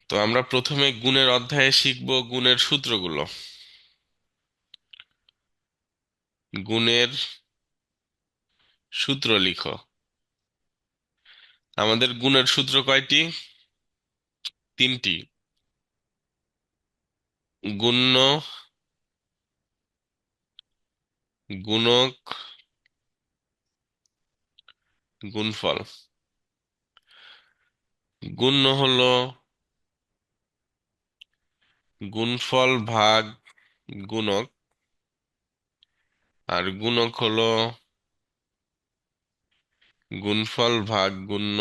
তো আমরা প্রথমে গুণের অধ্যায়ে শিখব গুণের সূত্রগুলো। গুণের সূত্র লিখো। আমাদের গুণের সূত্র কয়টি? তিনটি। গুণ্য, গুণক, গুণফল। গুণ্য হলো গুণফল ভাগ গুণক, আর গুণক হলো গুণফল ভাগ গুণ্য,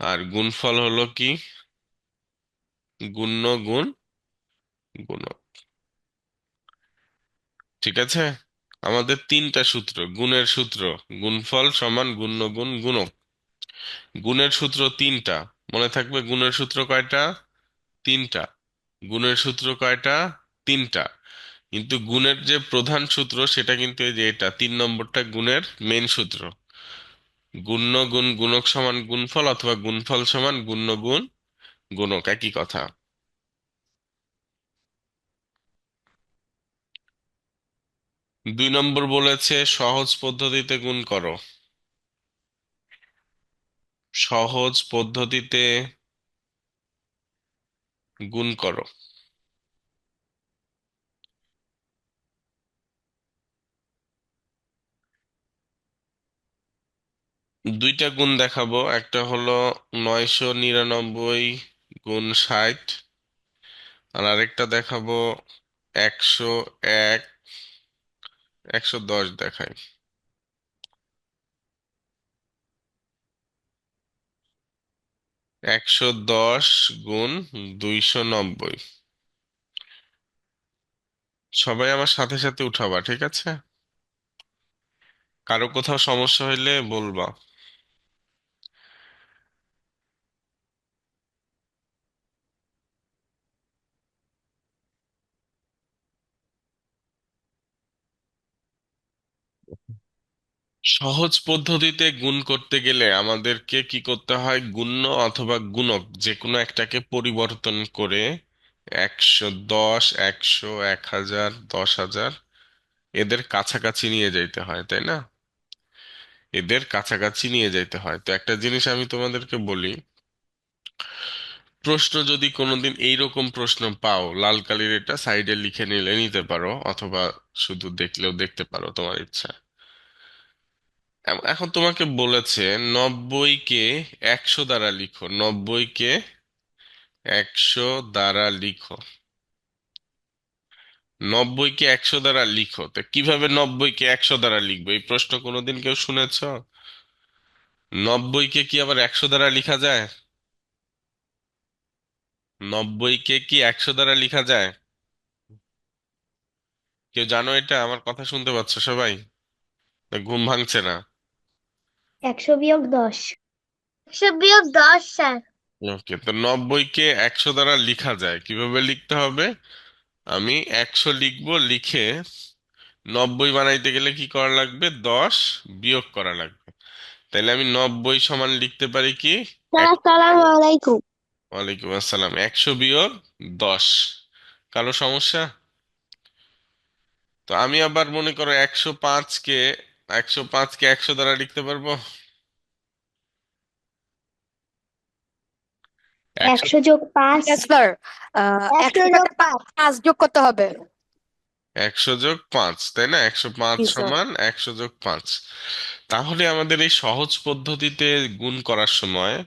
আর গুণফল হলো কি? গুণ্য গুণ গুণক। ঠিক আছে? আমাদের তিনটা সূত্র গুণের সূত্র। গুণফল সমান গুণ্য গুণ গুণক। গুণের সূত্র তিনটা। মনে থাকবে গুণের সূত্র কয়টা? তিনটা। গুণের সূত্র কয়টা? তিনটা। কিন্তু গুণের যে প্রধান সূত্র সেটা কিন্তু এই যে এটা 3 নম্বরটা গুণের মেইন সূত্র। গুণ্য গুণ গুণক সমান গুণফল, অথবা গুণফল সমান গুণ্য গুণ গুণক, একই কথা। 2 নম্বর বলেছে সহজ পদ্ধতিতে গুণ করো। সহজ পদ্ধতিতে গুণ করো। দুইটা গুণ দেখাবো, একটা হলো 999 গুণ 60, আর আরেকটা দেখাবো 101 110 দেখাই। 110 গুণ 290। সবাই আমার সাথে সাথে উঠাবা, ঠিক আছে? কারো কোথাও সমস্যা হইলে বলবা। সহজ পদ্ধতিতে গুণ করতে গেলে আমাদেরকে কি করতে হয়? গুণ্য অথবা গুণক যে কোনো একটাকে পরিবর্তন করে 110, 100, 1000, 10,000 এদের কাছাকাছি নিয়ে যাইতে হয়, তাই না? এদের কাছাকাছি নিয়ে যাইতে হয়। তো একটা জিনিস আমি তোমাদেরকে বলি, প্রশ্ন যদি কোনোদিন এইরকম প্রশ্ন পাও, লাল কালির এটা সাইডে লিখে নিলে নিতে পারো, অথবা শুধু দেখলেও দেখতে পারো, তোমার ইচ্ছা। এখন তোমাকে বলেছে 90 কে 100 দ্বারা লিখো। 90 কে 100 দ্বারা লিখো। 90 কে 100 দ্বারা লিখো। তো কিভাবে 90 কে 100 দ্বারা লিখবো? এই প্রশ্ন কোনোদিন কেউ শুনেছো? 90 কে কি আবার 100 দ্বারা লিখা যায়? 90 কে কি 100 দ্বারা লিখা যায়? কেউ জানো এটা? আমার কথা শুনতে পাচ্ছ সবাই? না ঘুম ভাঙছে না? 100 - 10। 100 - 10, স্যার। ওকে, তো 90 কে 100 দ্বারা লিখা যায়, কিভাবে লিখতে হবে? আমি 100 লিখবো, লিখে 90 বানাইতে গেলে কি করা লাগবে? 10 বিয়োগ করা লাগবে। তাইলে আমি 90 সমান লিখতে পারি কি? স্যার, এক। আসসালামু আলাইকুম। ওয়ালাইকুম আসসালাম। 100 বিয়োগ 10। কারো সমস্যা? তো আমি আবার মনে করো 105কে 100 দ্বারা লিখতে পারবো। 100। 100 + 5। Yes sir. একশোর 100 যোগ সাথে পাঁচ 5 যোগ করতে হবে। 100 যোগ 5, তাই না? 105 জি স্যার। সমান 100 যোগ 5। তাহলে আমাদের এই সহজ পদ্ধতিতে গুণ করার সময়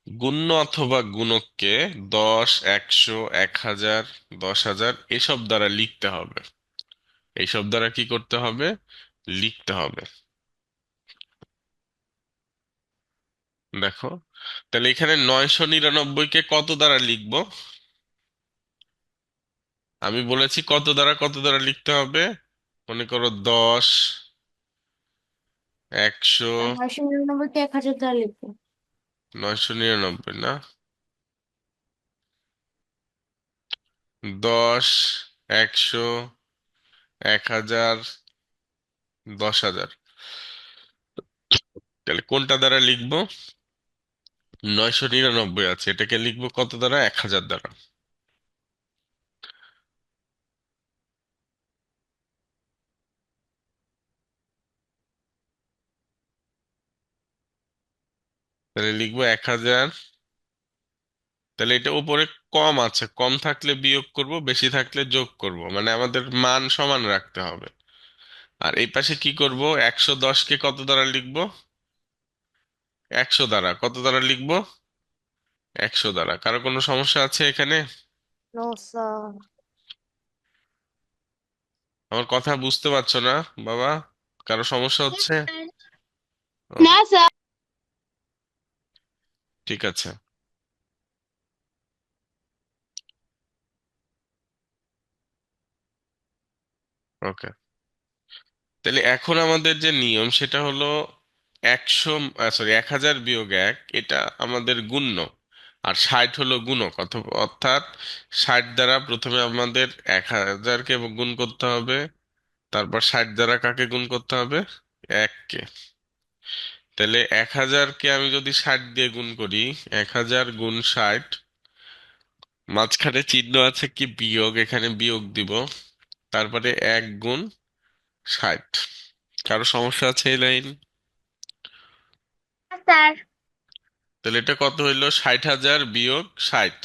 গুণ্য অথবা গুণককে 10, 100, 1000, 10,000 এসব দ্বারা লিখতে হবে। এইসব দ্বারা কি করতে হবে? লিখতে হবে। দেখো, তাহলে এখানে 999-কে কত দ্বারা লিখবো? আমি বলেছি কত দ্বারা কত দ্বারা লিখতে হবে। মনে করো 10, 100, 999 কে 1000 দ্বারা লিখবো। 999 না, 10, 100, 1000, 10,000। তাহলে কোনটা দ্বারা লিখবো? 999 আছে, এটাকে লিখবো কত দ্বারা? 1000 দ্বারা। তাহলে লিখবো 1000। তাহলে এটা উপরে কম আছে, কম থাকলে বিয়োগ করব, বেশি থাকলে যোগ করব, মানে আমাদের মান সমান রাখতে হবে। আর এই পাশে কি করব? 110কে কত দ্বারা লিখবো? 100 দ্বারা। কত দ্বারা লিখবো? 100 দ্বারা। কারো কোনো সমস্যা আছে এখানে? No sir. আমার কথা বুঝতে পারছো না বাবা? কারো সমস্যা হচ্ছে? না ওকে, স্যার। ঠিক আছে। ওকে, তাহলে এখন আমাদের যে নিয়ম সেটা হলো 1000 - 1 এটা আমাদের গুণ্য, আর 60 হলো গুণক। অর্থাৎ 60 দ্বারা প্রথমে আমাদের 1000কে গুণ করতে হবে, তারপর 60 দ্বারা কাকে গুণ করতে হবে? 1কে। তাহলে 1000কে আমি যদি 60 দিয়ে গুণ করি, 1000 × 60, মাঝখানে চিহ্ন আছে কি বিয়োগ, এখানে বিয়োগ দিব, তারপরে 1 × 60। কারো সমস্যা আছে এই লাইন? স্যার। তাহলে এটা কত হইলো? 60,000 - 60।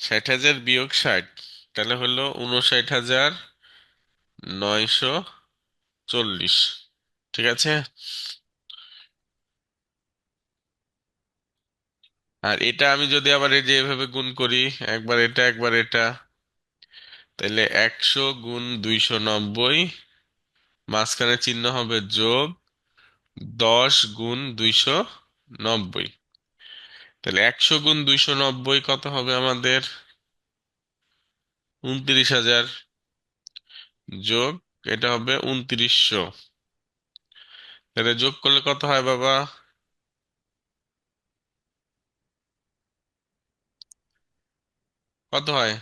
60,000 - 60, তাহলে হলো 59,940। ঠিক আছে। আর এটা আমি যদি আবার এই যে এভাবে গুণ করি, একবার এটা একবার এটা, তাহলে 100 × 290, মাঝখানে চিহ্ন হবে যোগ, 10 × 290। তাহলে 100 × 290 কত হবে আমাদের? 29,000, যোগ এটা হবে 2900। তাহলে যোগ করলে কত হয় বাবা? কত হয়?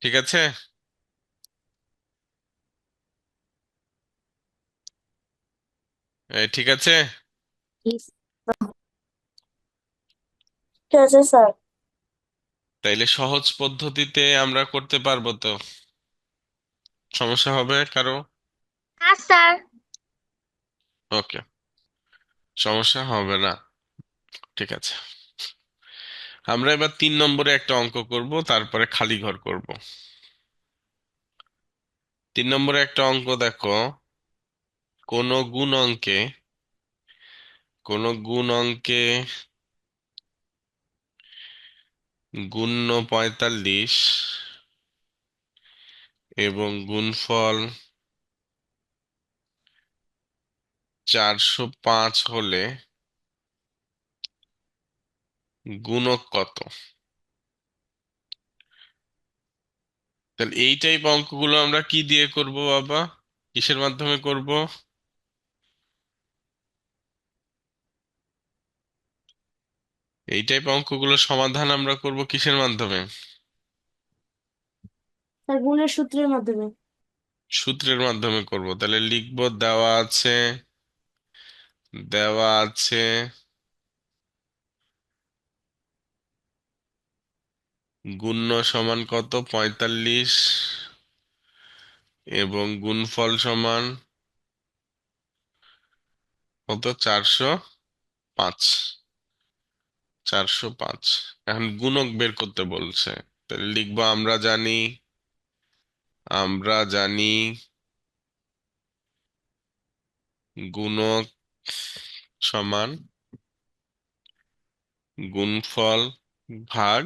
ঠিক আছে। ঠিক আছে। ঠিক আছে স্যার। তাইলে সহজ পদ্ধতিতে আমরা করতে পারবো তো? সমস্যা হবে কারো? হ্যাঁ স্যার। ওকে, সমস্যা হবে না। ঠিক আছে, আমরা এবার 3 নম্বরে একটা অঙ্ক করব, তারপরে খালি ঘর করব। 3 নম্বরে একটা অঙ্ক দেখো। কোন গুণ অঙ্কে কোন গুণ অঙ্কে গুণ্য 45 এবং গুণফল 405 হলে গুণক কত? তাহলে এই টাইপ অঙ্কগুলো আমরা কি দিয়ে করব বাবা? কিসের মাধ্যমে করব? এই টাইপ অঙ্কগুলো সমাধান আমরা করব কিসের মাধ্যমে? স্যার গুণের সূত্রের মাধ্যমে। সূত্রের মাধ্যমে করব। তাহলে লিখব, দেওয়া আছে গুণ্য সমান কত? 45, এবং গুণফল সমান কত? 405। 405। এখন গুণক বের করতে বলছে। তাহলে লিখবো, আমরা জানি গুণক সমান গুণফল ভাগ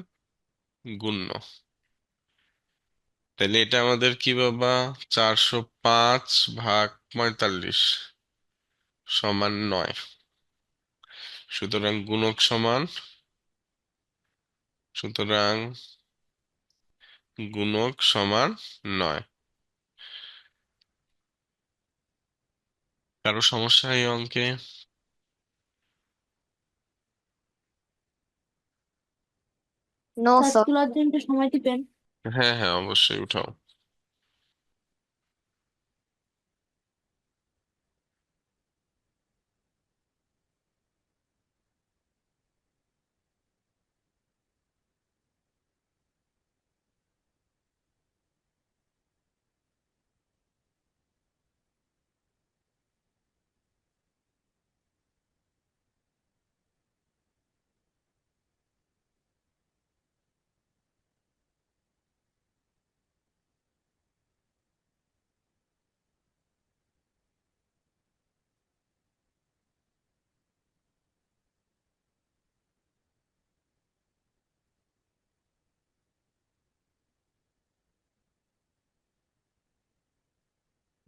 গুণ্য। তাহলে এটা আমাদের কি বাবা? 405 / 45 সমান 9। সুতরাং সুতরাং গুণক সমান 9। কারো সমস্যা এই অঙ্কে? No sir. স্কুলের জন্য একটু সময় দিবেন। হ্যাঁ হ্যাঁ, অবশ্যই উঠাও।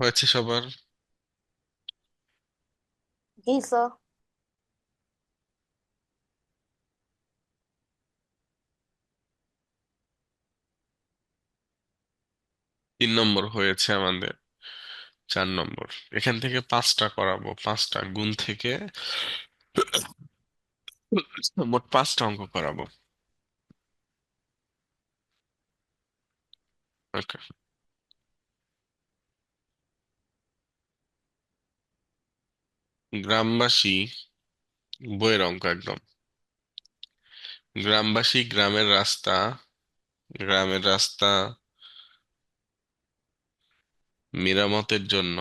হয়েছে সবার? জি স্যার। 3 নম্বর হয়েছে আমাদের। 4 নম্বর। এখান থেকে 5টা করাবো, 5টা গুণ থেকে মোট 5টা অঙ্ক করাবো। ওকে। গ্রামবাসী, বইয়ের অঙ্ক একদম। গ্রামবাসী গ্রামের রাস্তা মেরামতের জন্য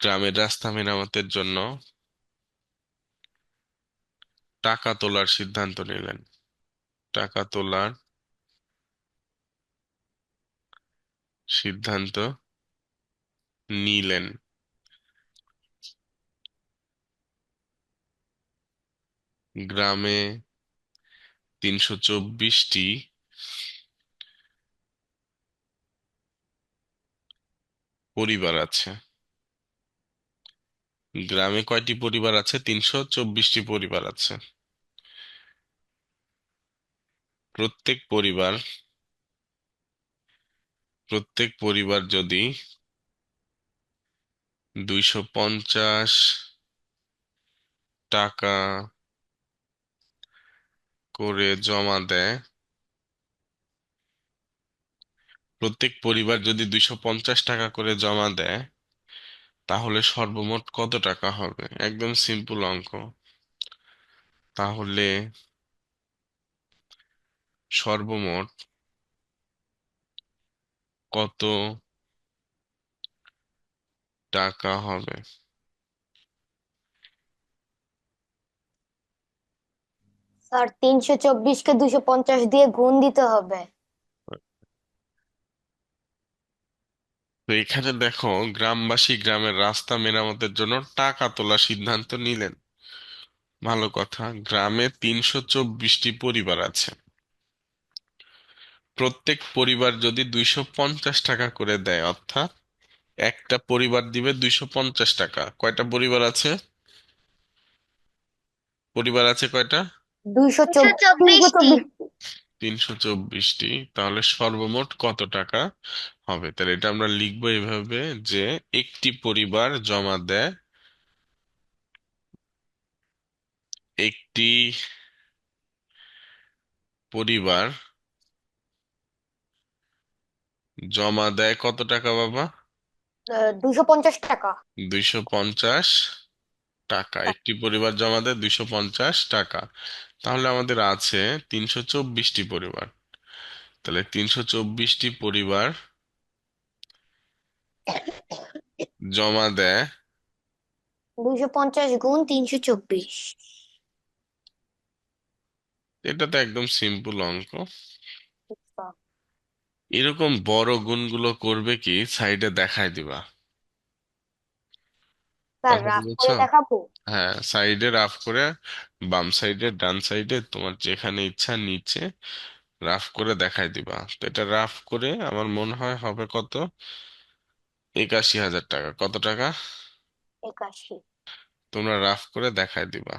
গ্রামের রাস্তা মেরামতের জন্য টাকা তোলার সিদ্ধান্ত নিলেন। টাকা তোলার সিদ্ধান্ত নিলেন। গ্রামে 324টি পরিবার আছে। গ্রামে কয়টি পরিবার আছে? 324টি পরিবার আছে। প্রত্যেক পরিবার প্রত্যেক পরিবার যদি 250 টাকা করে জমা দেয়, প্রত্যেক পরিবার যদি 250 টাকা করে জমা দেয়, তাহলে সর্বমোট কত টাকা হবে? একদম সিম্পল অঙ্ক। তাহলে সর্বমোট কত টাকা হবে? স্যার 324-কে 250 দিয়ে গুণ দিতে হবে। তো এখানে দেখো, গ্রামবাসী গ্রামের রাস্তা মেরামতের জন্য টাকা তোলার সিদ্ধান্ত নিলেন। ভালো কথা। গ্রামে 324টি পরিবার আছে। প্রত্যেক পরিবার যদি 250 টাকা করে দেয়, অর্থাৎ একটা পরিবার দিবে 250 টাকা। কয়টা পরিবার আছে? পরিবার আছে কয়টা? 224। 324টি। তাহলে সর্বমোট কত টাকা হবে? তাহলে এটা আমরা লিখবো এভাবে, যে একটি পরিবার জমা দেয়, একটি পরিবার জমা দেয় কত টাকা বাবা? 250 টাকা। 250 টাকা। একটি পরিবার জমা দেয় 250 টাকা। তাহলে আমাদের আছে 324টি পরিবার। তাহলে 324টি পরিবার জমা দেয়। 250 গুণ 324। এটা তো একদম সিম্পল অঙ্ক। এরকম বড় গুণগুলো করবে কি, সাইডে দেখায় দিবা। স্যার কথা রাফ বুঝেছো? করে দেখাবো। হ্যাঁ, সাইডে রাফ করে, বাম সাইডে ডান সাইডে তোমার যেখানে ইচ্ছা নিচে রাফ করে দেখাই দিবা। তো এটা রাফ করে আমার মনে হয় হবে কত? 81,000 টাকা। কত টাকা? 81। তোমরা রাফ করে দেখাই দিবা।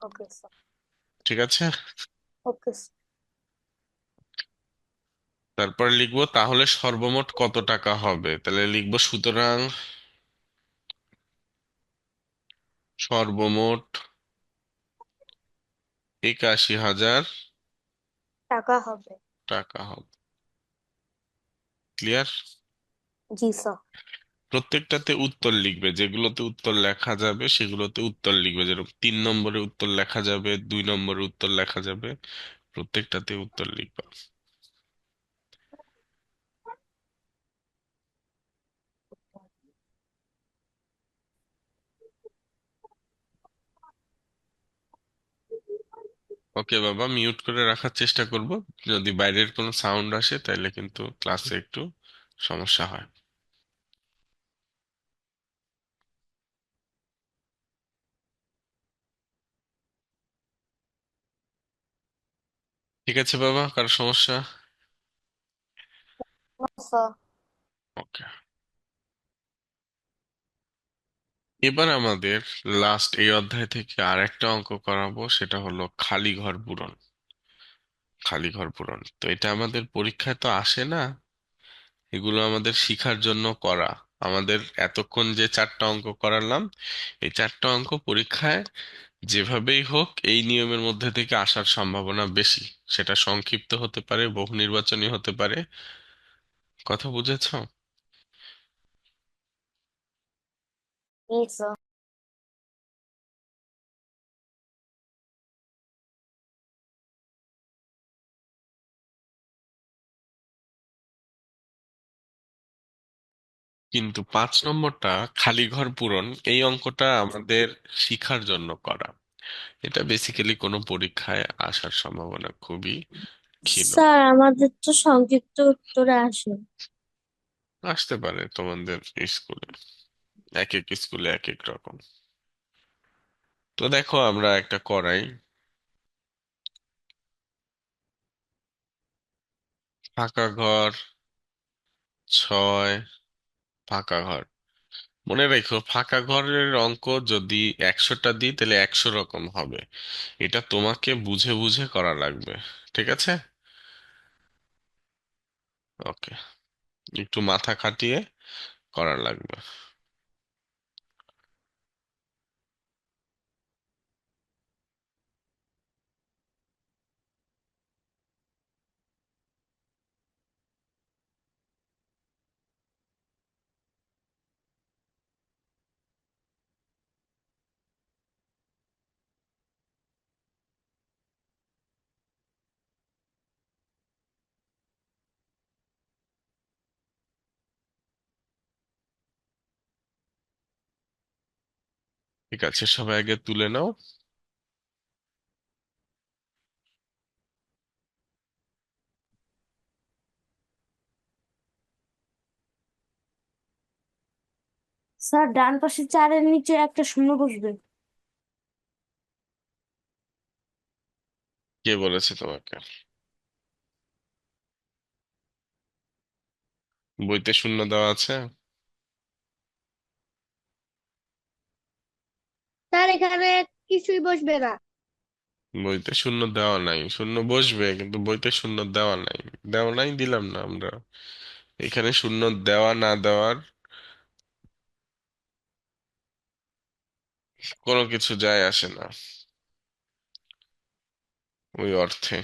Okay sir. ঠিক আছে। Okay sir. তারপর লিখবো তাহলে সর্বমোট কত টাকা হবে। তাহলে লিখবো সুতরাং সর্বমোট 81,000 টাকা হবে। টাকা হবে। ক্লিয়ার? জি স্যার। প্রত্যেকটাতে উত্তর লিখবে, যেগুলোতে উত্তর লেখা যাবে সেগুলোতে উত্তর লিখবে, যেরকম 3 নম্বরে উত্তর লেখা যাবে, 2 নম্বরে উত্তর লেখা যাবে, প্রত্যেকটাতে উত্তর লিখবা। ওকে বাবা, মিউট করে রাখার চেষ্টা করব। যদি বাইরের কোনো সাউন্ড আসে তাহলে কিন্তু ক্লাসে একটু সমস্যা হয়। ঠিক আছে বাবা, কারো সমস্যা? না স্যার। ওকে। এবার আমাদের লাস্ট এই অধ্যায় থেকে আর একটা অঙ্ক করাবো, সেটা হলো খালি ঘর পূরণ। খালি ঘর পূরণ তো এটা আমাদের পরীক্ষায় তো আসে না, এগুলো আমাদের শিখার জন্য করা। আমাদের এতক্ষণ যে 4টা অঙ্ক করালাম, এই 4টা অঙ্ক পরীক্ষায় যেভাবেই হোক এই নিয়মের মধ্যে থেকে আসার সম্ভাবনা বেশি। সেটা সংক্ষিপ্ত হতে পারে, বহু নির্বাচনী হতে পারে। কথা বুঝেছো? জি স্যার। কিন্তু 5 নম্বরটা, খালি ঘর পূরণ, এই অঙ্কটা আমাদের শিখার জন্য করা। এটা বেসিক্যালি কোনো পরীক্ষায় আসার সম্ভাবনা খুবই ক্ষীণ। স্যার আমাদের তো সংক্ষিপ্ত উত্তরে আসে। আসতে পারে তোমাদের স্কুলে, এক এক স্কুলে এক এক রকম। তো দেখো আমরা একটা করাই। ফাঁকা ঘর 6, ফাঁকা ঘর। মনে রেখো, ফাঁকা ঘরের অঙ্ক যদি 100টা দিই তাহলে 100 রকম হবে। এটা তোমাকে বুঝে বুঝে করা লাগবে। ঠিক আছে? ওকে, একটু মাথা খাটিয়ে করা লাগবে। ঠিক আছে, সবাই আগে তুলে নাও। স্যার ডান পাশে 4-এর নিচে একটা শূন্য বসবে। কে বলেছে তোমাকে? বইতে শূন্য দেওয়া আছে? স্যার এখানে কিছুই বসবে না। বইতে শূন্য দেওয়া নাই, শূন্য বসবে কিন্তু বইতে শূন্য দেওয়া নাই। দেওয়া নাই, দিলাম না আমরা। এখানে শূন্য দেওয়া না দেওয়ার কোনো কিছু যায় আসে না ওই অর্থে।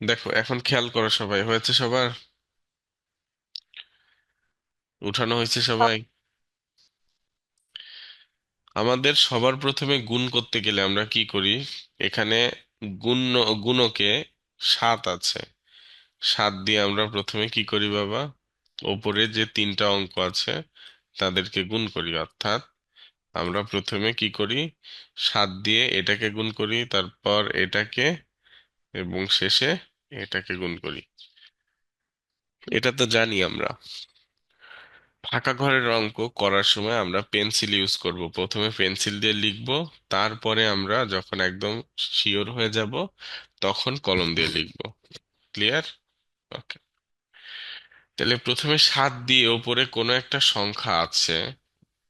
দেখো এখন খেয়াল করো সবাই, হয়েছে সবার? উঠানো হয়েছে সবাই? আমাদের সবার প্রথমে গুণ করতে গেলে আমরা কি করি? এখানে গুণ, গুণকে 7 আছে, 7 দিয়ে আমরা প্রথমে কি করি বাবা? ওপরে যে 3টা অঙ্ক আছে তাদেরকে গুণ করি। অর্থাৎ আমরা প্রথমে কি করি? 7 দিয়ে এটাকে গুণ করি, তারপর এটাকে, এবং শেষে এটাকে গুণ করি। এটা তো জানি আমরা। ফাঁকা ঘরের অঙ্ক করার সময় আমরা পেন্সিল ইউজ করব, প্রথমে পেন্সিল দিয়ে লিখব, তারপরে আমরা যখন একদম শিওর হয়ে যাব তখন কলম দিয়ে লিখব। ক্লিয়ার? ওকে। তাহলে প্রথমে 7 দিয়ে ওপরে কোনো একটা সংখ্যা আছে,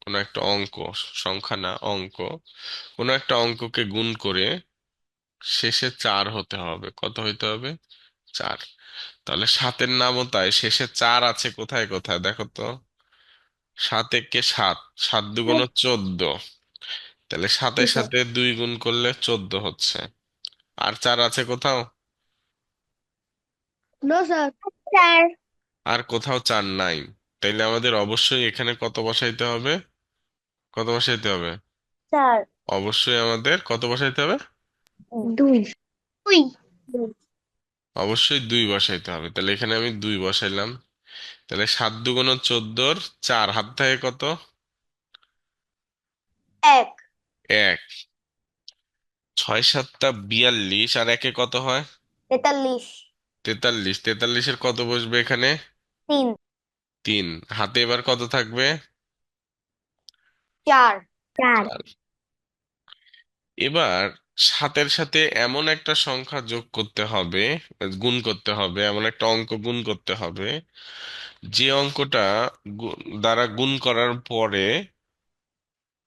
কোনো একটা অঙ্ক, সংখ্যা না অঙ্ক, কোনো একটা অঙ্ককে গুণ করে শেষে 4 হতে হবে। কত হইতে হবে? 4। তাহলে 7-এর নামও তাই, শেষে 4 আছে কোথায় কোথায় দেখো তো। 7 একে 7, 7 দুগুণ 14। তাহলে 7-এর সাথে 2 গুণ করলে 14 হচ্ছে। আর 4 আছে কোথাও? No sir. স্যার। আর কোথাও 4 নাই। তাইলে আমাদের অবশ্যই এখানে কত বসাইতে হবে? কত বসাইতে হবে? স্যার। অবশ্যই আমাদের কত বসাইতে হবে? দুই। দুই। অবশ্যই 2 বসাইতে হবে। তাহলে এখানে আমি 2 বসাইলাম। তাহলে 7 দুগুণ 14, 4 হাত থাকে কত? এক। 1। 6 7টা 42 আর একে কত হয়? 43। 43। 43-এর কত বসবে এখানে? তিন। 3। হাতে এবার কত থাকবে? চার। চার। 4। এবার 7-এর সাথে এমন একটা সংখ্যা যোগ করতে হবে, গুণ করতে হবে, এমন একটা অঙ্ক গুণ করতে হবে যে অঙ্কটা দ্বারা গুণ করার পরে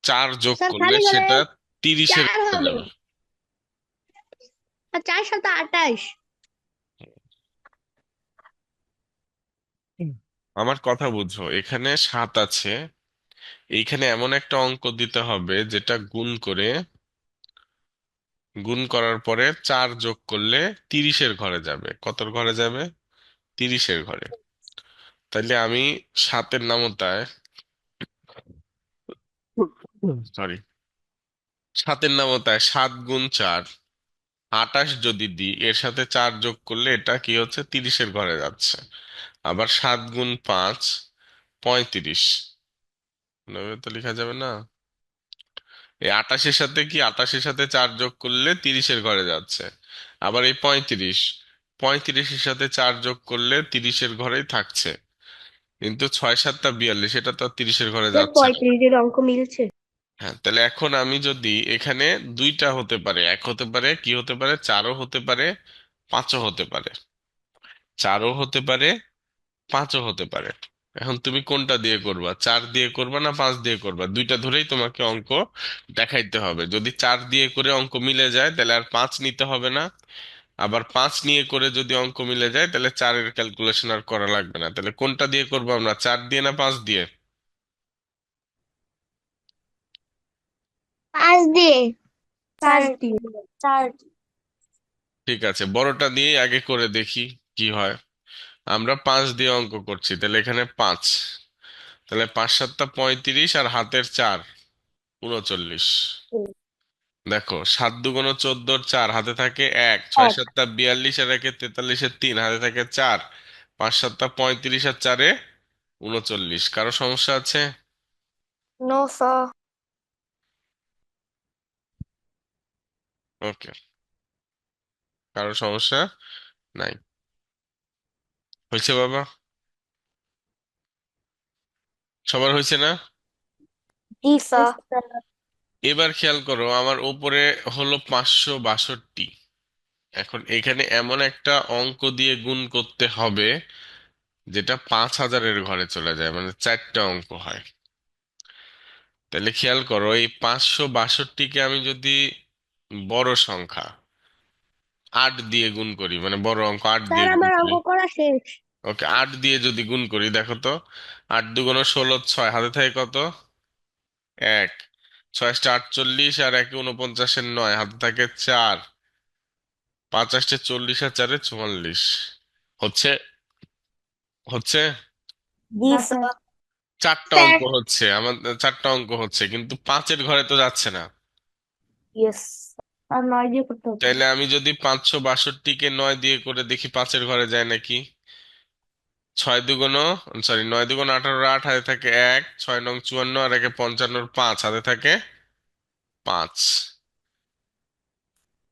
4 যোগ স্যার করলে খালি ঘরে সেটা 30-এর চার হয়ে হবে। যাবে। আর 4 7 28। হুম। আমার কথা বুঝো, এখানে 7 আছে, এইখানে এমন একটা অঙ্ক দিতে হবে যেটা গুণ করার পরে 4 যোগ করলে 30-এর ঘরে যাবে। কতর ঘরে যাবে? 30-এর ঘরে। তাইলে আমি 7-এর নামতায়, সরি, 7-এর নামতায় 7 গুণ 4 28 যদি দিই, এর সাথে 4 যোগ করলে এটা কি হচ্ছে? 30-এর ঘরে যাচ্ছে। আবার 7 গুণ 5 35। এভাবে তো লেখা যাবে না। এই 28-এর সাথে 4 যোগ করলে 30-এর ঘরে যাচ্ছে। আবার এই 35, 35-এর সাথে 4 যোগ করলে 30-এর ঘরেই থাকছে। কিন্তু 6 7টা 42, এটা তো আর 30-এর ঘরে স্যার যাচ্ছে না। 35-এর অঙ্ক মিলছে। হ্যাঁ, তাহলে এখন আমি যদি এখানে দুইটা হতে পারে, এক হতে পারে, কি হতে পারে, 4ও হতে পারে, 5ও হতে পারে। 4ও হতে পারে, 5ও হতে পারে। এখন তুমি কোনটা দিয়ে করবা? 4 দিয়ে করবা না 5 দিয়ে করবা? দুইটা ধরেই তোমাকে অঙ্ক দেখাইতে হবে। যদি 4 দিয়ে করে অঙ্ক মিলে যায় তাহলে আর 5 নিতে হবে না। আবার 5 নিয়ে করে যদি অঙ্ক মিলে যায় তাহলে 4-এর ক্যালকুলেশন আর করা লাগবে না। তাহলে কোনটা দিয়ে করবো আমরা, 4 দিয়ে না 5 দিয়ে? 5 দিয়ে। পাঁচ স্যার। দিয়ে। চার। ঠিক আছে, বড়টা দিয়ে আগে করে দেখি কি হয়। আমরা 5 দিয়ে অঙ্ক করছি, তাহলে এখানে 5। তাহলে 5 7টা 35 আর হাতের 4 39। দেখো, 7 দুগুণ 14, 4 হাতে থাকে 1, 6 এক। 7টা 42 আর 1 43-এর 3 হাতে থাকে 4, 5 7টা 35 আর 4-এ 39। কারো সমস্যা আছে? No sir. ওকে, কারো সমস্যা নাই। হয়েছে বাবা? সবার হয়েছে না? জি স্যার। এবার খেয়াল করো, আমার উপরে হলো 562। এখন এখানে এমন একটা অঙ্ক দিয়ে গুণ করতে হবে যেটা 5000-এর ঘরে চলে যায়, মানে 4টা অঙ্ক হয়। তাহলে খেয়াল করো, এই 562-কে আমি যদি বড় সংখ্যা 8 দিয়ে গুণ করি, মানে বড় অঙ্ক 8 স্যার দিয়ে গুণ আমার করি। অঙ্ক করা শেষ। ওকে, 8 দিয়ে যদি গুণ করি, দেখো তো, 8 দুগুণ 16, 6 হাতে থাকে কত? 1, 6 48 আর 1 49-এর 9 হাতে থাকে 4, 5 40 আর 4 44। হচ্ছে? হচ্ছে? জি না স্যার। স্যার। 4টা স্যার। অঙ্ক হচ্ছে আমার, 4টা অঙ্ক হচ্ছে, কিন্তু 5-এর ঘরে তো যাচ্ছে না। ইয়েস। আর 9 দিয়ে করতে হতো। তাইলে আমি যদি 562-কে 9 দিয়ে করে দেখি 5-এর ঘরে যায় নাকি। 9 দুগুণ 18, 8 হাতে থাকে 1, 6 নং 54 আর 1 55-র 5 হাতে থাকে 5,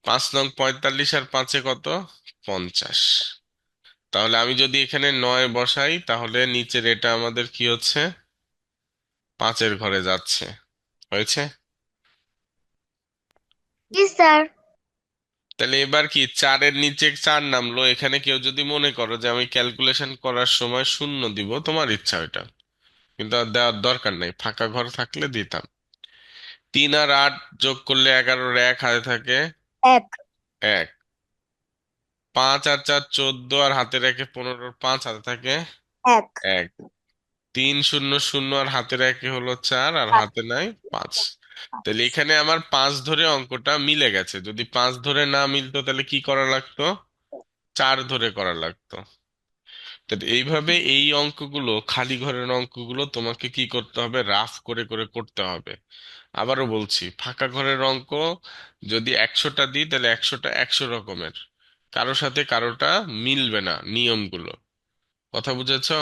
5 নং 45 আর 5-এ কত? 50। তাহলে আমি যদি এখানে 9 বসাই তাহলে নিচের এটা আমাদের কি হচ্ছে? 5-এর ঘরে যাচ্ছে। হয়েছে? জি স্যার। তাহলে এবার কি 4-এর নিচে 4 নামলো, এখানে কেউ যদি মনে করো যে আমি ক্যালকুলেশন করার সময় শূন্য দিব, তোমার ইচ্ছা ওইটা, কিন্তু আর দেওয়ার দরকার নেই, ফাঁকা ঘর থাকলে দিতাম। 3 আর 8 যোগ করলে 11-র 1 হাতে থাকে এক। 1, 5 আর 4 14 আর হাতের 1-এ 15-র 5 হাতে থাকে এক। 1, 3 0 0 আর হাতের 1-এ হলো 4 আর সাত। হাতে নাই 5। তাহলে এখানে আমার 5 ধরে অঙ্কটা মিলে গেছে, যদি 5 ধরে না মিলতো তাহলে কি করা লাগতো? 4 ধরে করা লাগতো। তাহলে এইভাবে এই অঙ্কগুলো, খালি ঘরের অঙ্কগুলো তোমাকে কি করতে হবে? রাফ করে করে করতে হবে। আবারও বলছি, ফাঁকা ঘরের অঙ্ক যদি 100টা দিই তাহলে 100টা 100 রকমের, কারো সাথে কারোটা মিলবে না নিয়মগুলো। কথা বুঝেছো?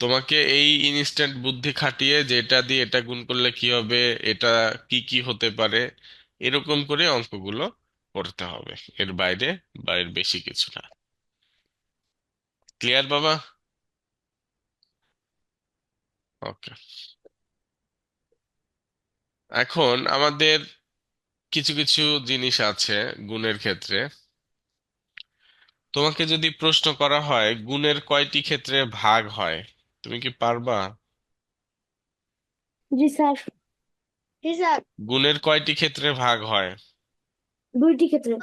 তোমাকে এই ইনস্ট্যান্ট বুদ্ধি খাটিয়ে যে এটা দিয়ে এটা গুণ করলে কি হবে, এটা কি কি হতে পারে, এরকম করে অঙ্কগুলো করতে হবে। এর বাইরে বা এর বেশি কিছু না। ক্লিয়ার বাবা? ওকে। এখন আমাদের কিছু কিছু জিনিস আছে গুণের ক্ষেত্রে। তোমাকে যদি প্রশ্ন করা হয় গুণের কয়টি ক্ষেত্রে ভাগ হয়, তুমি কি পারবা? জি স্যার। জি স্যার। গুণের কয়টি ক্ষেত্রে ভাগ হয়? দুইটি ক্ষেত্রে।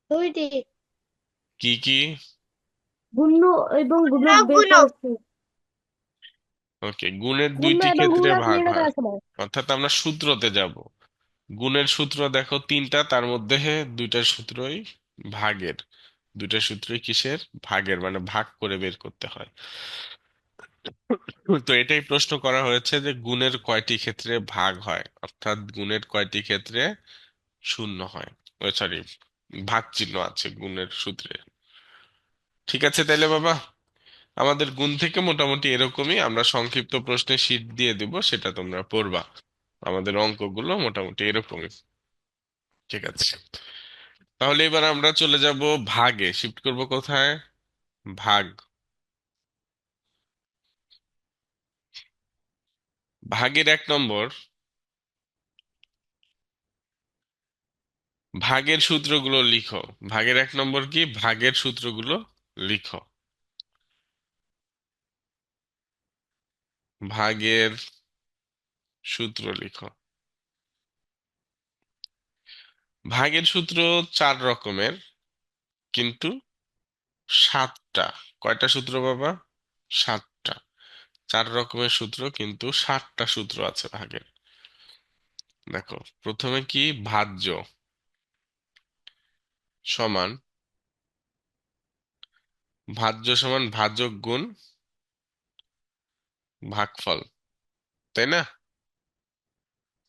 দুইটি। কি কি? গুণ্য এবং গুণক গুণক, বের গুণক। করেছি। ওকে, গুণের গুণ্য দুইটি এবং ক্ষেত্রে গুণক ভাগ নির্ণয় হয়। করা সময়। অর্থাৎ আমরা সূত্রতে যাব। গুণের সূত্র দেখো তিনটা, তার মধ্যে দুইটা সূত্রই ভাগের। দুইটা সূত্রই কিসের? ভাগের, মানে ভাগ করে বের করতে হয়। তো এটাই প্রশ্ন করা হয়েছে যে গুণের কয়টি ক্ষেত্রে ভাগ হয়, অর্থাৎ গুণের কয়টি ক্ষেত্রে শূন্য হয়, ও সরি, ভাগ চিহ্ন আছে গুণের সূত্রে। ঠিক আছে তাইলে বাবা, আমাদের গুণ থেকে মোটামুটি এরকমই, আমরা সংক্ষিপ্ত প্রশ্নের শীট দিয়ে দিব, সেটা তোমরা পড়বা। আমাদের অঙ্কগুলো মোটামুটি এরকমই। ঠিক আছে, তাহলে এবার আমরা চলে যাব ভাগে, শিফট করব কোথায়? ভাগ। ভাগের 1 নম্বর, ভাগের সূত্রগুলো লিখো। ভাগের 1 নম্বর কি? ভাগের সূত্রগুলো লিখো। ভাগের সূত্র লিখো। ভাগের সূত্র 4 রকমের, কিন্তু 7টা। কয়টা সূত্র বাবা? 7টা। 4 রকমের সূত্র কিন্তু 7টা সূত্র আছে ভাগের। দেখো, প্রথমে কি? ভাজ্য সমান, ভাজ্য সমান ভাজক গুণ ভাগফল, তাই না?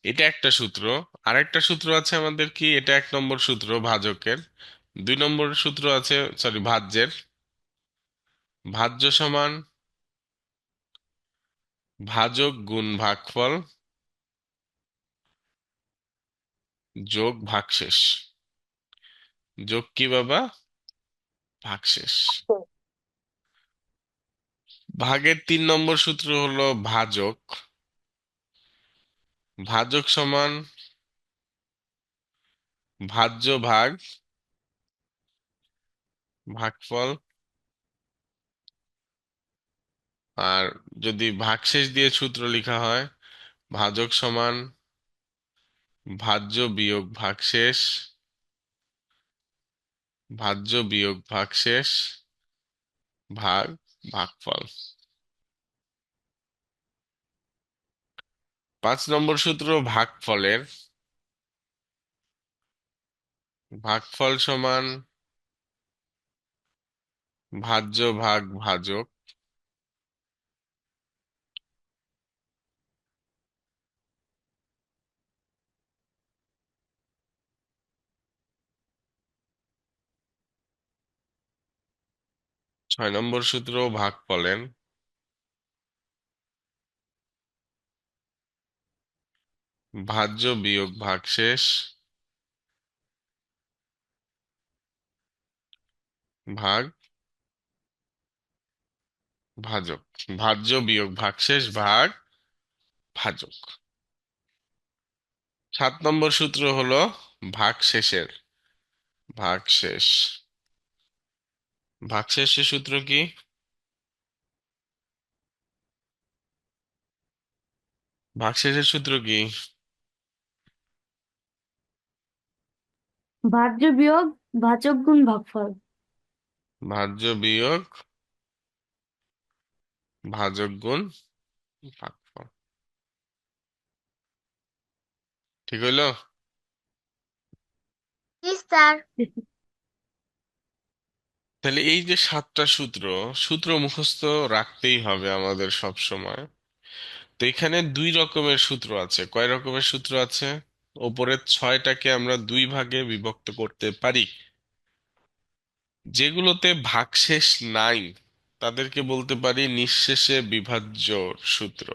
এটা একটা সূত্র। আরেকটা সূত্র আছে আমাদের কি, এটা 1 নম্বর সূত্র ভাজকের। 2 নম্বর সূত্র আছে, সরি, ভাজ্যের। ভাজ্য সমান ভাজক গুণ ভাগফল যোগ ভাগশেষ। যোগ কি বাবা? ভাগশেষ। ভাগের 3 নম্বর সূত্র হলো ভাজক। ভাজক সমান ভাজ্য ভাগ ভাগফল। আর যদি ভাগশেষ দিয়ে সূত্র লেখা হয়, ভাজক সমান ভাজ্য বিয়োগ ভাগশেষ, ভাজ্য বিয়োগ ভাগশেষ ভাগ ভাগফল। 5 নম্বর সূত্র ভাগফলের। ভাগফল সমান ভাজ্য ভাগ ভাজক। 6 নম্বর সূত্র ভাগফলের। ভাজ্য বিয়োগ ভাগশেষ ভাগ ভাজক। ভাজ্য বিয়োগ ভাগশেষ ভাগ ভাজক। 7 নম্বর সূত্র হলো ভাগশেষের। ভাগশেষ। ভাগশেষের সূত্র কি? ভাগশেষের সূত্র কি? ভাজ্য বিয়োগ ভাজক গুণ ভাগফল। ভাজ্য বিয়োগ ভাজক গুণ ভাগফল। ঠিক হইলো? জি স্যার। তাহলে এই যে সাতটা সূত্র, সূত্র মুখস্থ রাখতেই হবে আমাদের সব সময়। তো এখানে দুই রকমের সূত্র আছে। কয় রকমের সূত্র আছে? ওপরের ছয়টাকে আমরা দুই ভাগে বিভক্ত করতে পারি। যেগুলোতে ভাগশেষ নাই তাদেরকে বলতে পারি নিঃশেষে বিভাজ্য সূত্র।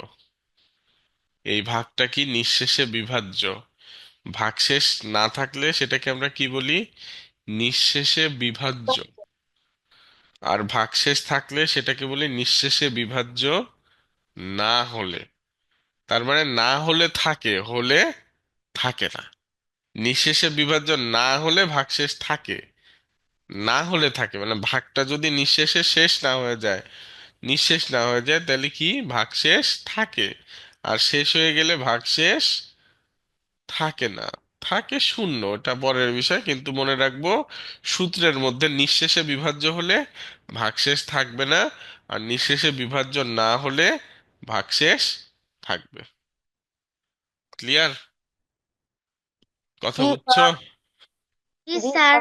এই ভাগটা কি নিঃশেষে বিভাজ্য। ভাগশেষ না থাকলে সেটাকে আমরা কি বলি? নিঃশেষে বিভাজ্য। আর ভাগশেষ থাকলে সেটাকে বলি নিঃশেষে বিভাজ্য না হলে। তার মানে না হলে থাকে, হলে থাকে না। নিঃশেষে বিভাজ্য না হলে ভাগশেষ থাকে, না হলে থাকে। মানে ভাগটা যদি নিঃশেষে শেষ না হয়ে যায়, নিঃশেষ না হয়ে যায়, তাহলে কি ভাগশেষ থাকে। আর শেষ হয়ে গেলে ভাগশেষ থাকে না, থাকে শূন্য। এটা পরের বিষয়, কিন্তু মনে রাখবো সূত্রের মধ্যে নিঃশেষে বিভাজ্য হলে ভাগশেষ থাকবে না, আর নিঃশেষে বিভাজ্য না হলে ভাগশেষ থাকবে। ক্লিয়ার? কথা জি বুঝছো? স্যার। জি জি স্যার। স্যার।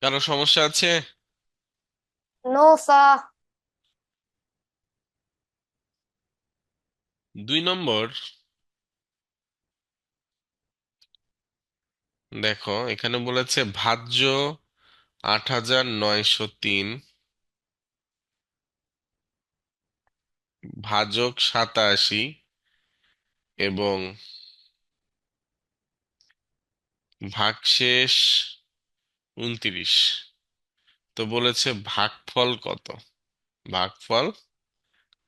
কারো সমস্যা আছে? No sir. 2 নম্বর, দেখো এখানে বলেছে ভাজ্য 8903, ভাজক 87 এবং ভাগশেষ 29। তো বলেছে ভাগফল কত? ভাগফল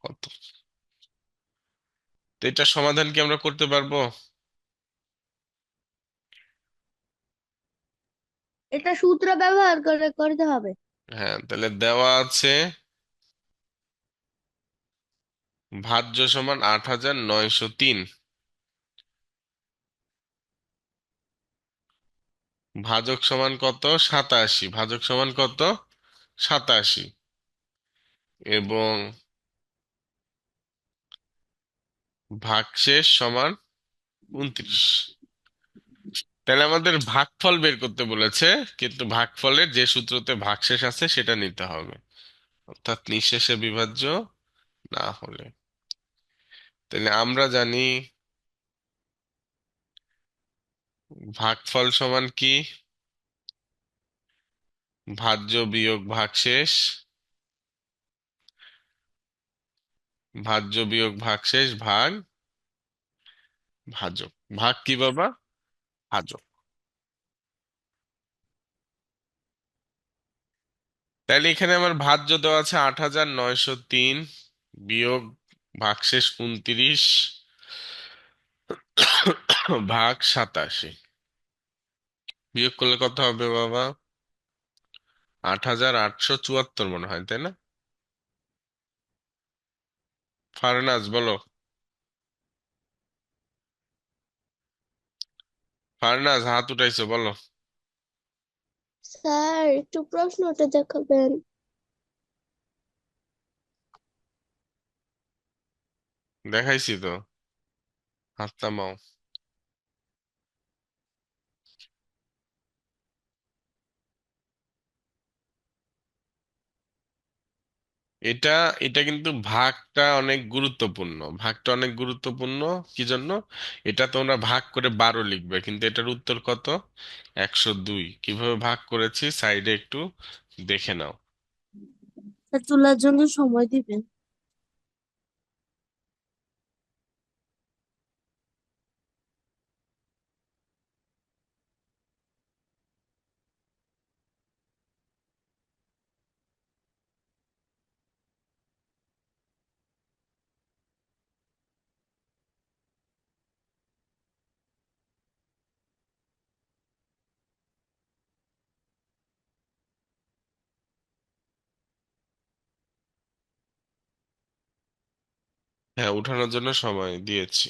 কত? তো এটা সমাধান কি আমরা করতে পারবো? এটা সূত্র ব্যবহার করে করতে হবে। হ্যাঁ, তাহলে দেওয়া আছে ভাজ্য সমান 8903, ভাজক সমান কত? 87। ভাজক সমান কত? 87। এবং ভাগশেষ সমান 29। তাহলে আমাদের ভাগফল বের করতে বলেছে, কিন্তু ভাগফলের যে সূত্রতে ভাগশেষ আছে সেটা নিতে হবে, অর্থাৎ নিঃশেষে বিভাজ্য না হলে। তাহলে আমরা জানি ভাগফল সমান কি? ভাজ্য বিয়োগ ভাগশেষ, ভাজ্য বিয়োগ ভাগশেষ ভাগ ভাজক। ভাগ কি বাবা? ভাজক। তাহলে এখানে আমার ভাজ্য দেওয়া আছে 8903 বিয়োগ ভাগশেষ 29 ভাগ 87। বিয়োগ করলে কত হবে বাবা? 8874 মনে হয়, তাই না? ফারনাজ বলো। ফারনাজ হাত উঠাইছো, বলো। স্যার একটু প্রশ্নটা দেখাবেন। দেখাইছি তো, হাত নামাও। এটা এটা কিন্তু ভাগটা অনেক গুরুত্বপূর্ণ, ভাগটা অনেক গুরুত্বপূর্ণ। কি জন্য? এটা তোমরা ভাগ করে 12 লিখবে, কিন্তু এটার উত্তর কত? 102। কিভাবে ভাগ করেছি সাইডে একটু দেখে নাও। স্যার তোলার জন্য সময় দিবেন? হ্যাঁ, উঠানোর জন্য সময় দিয়েছি।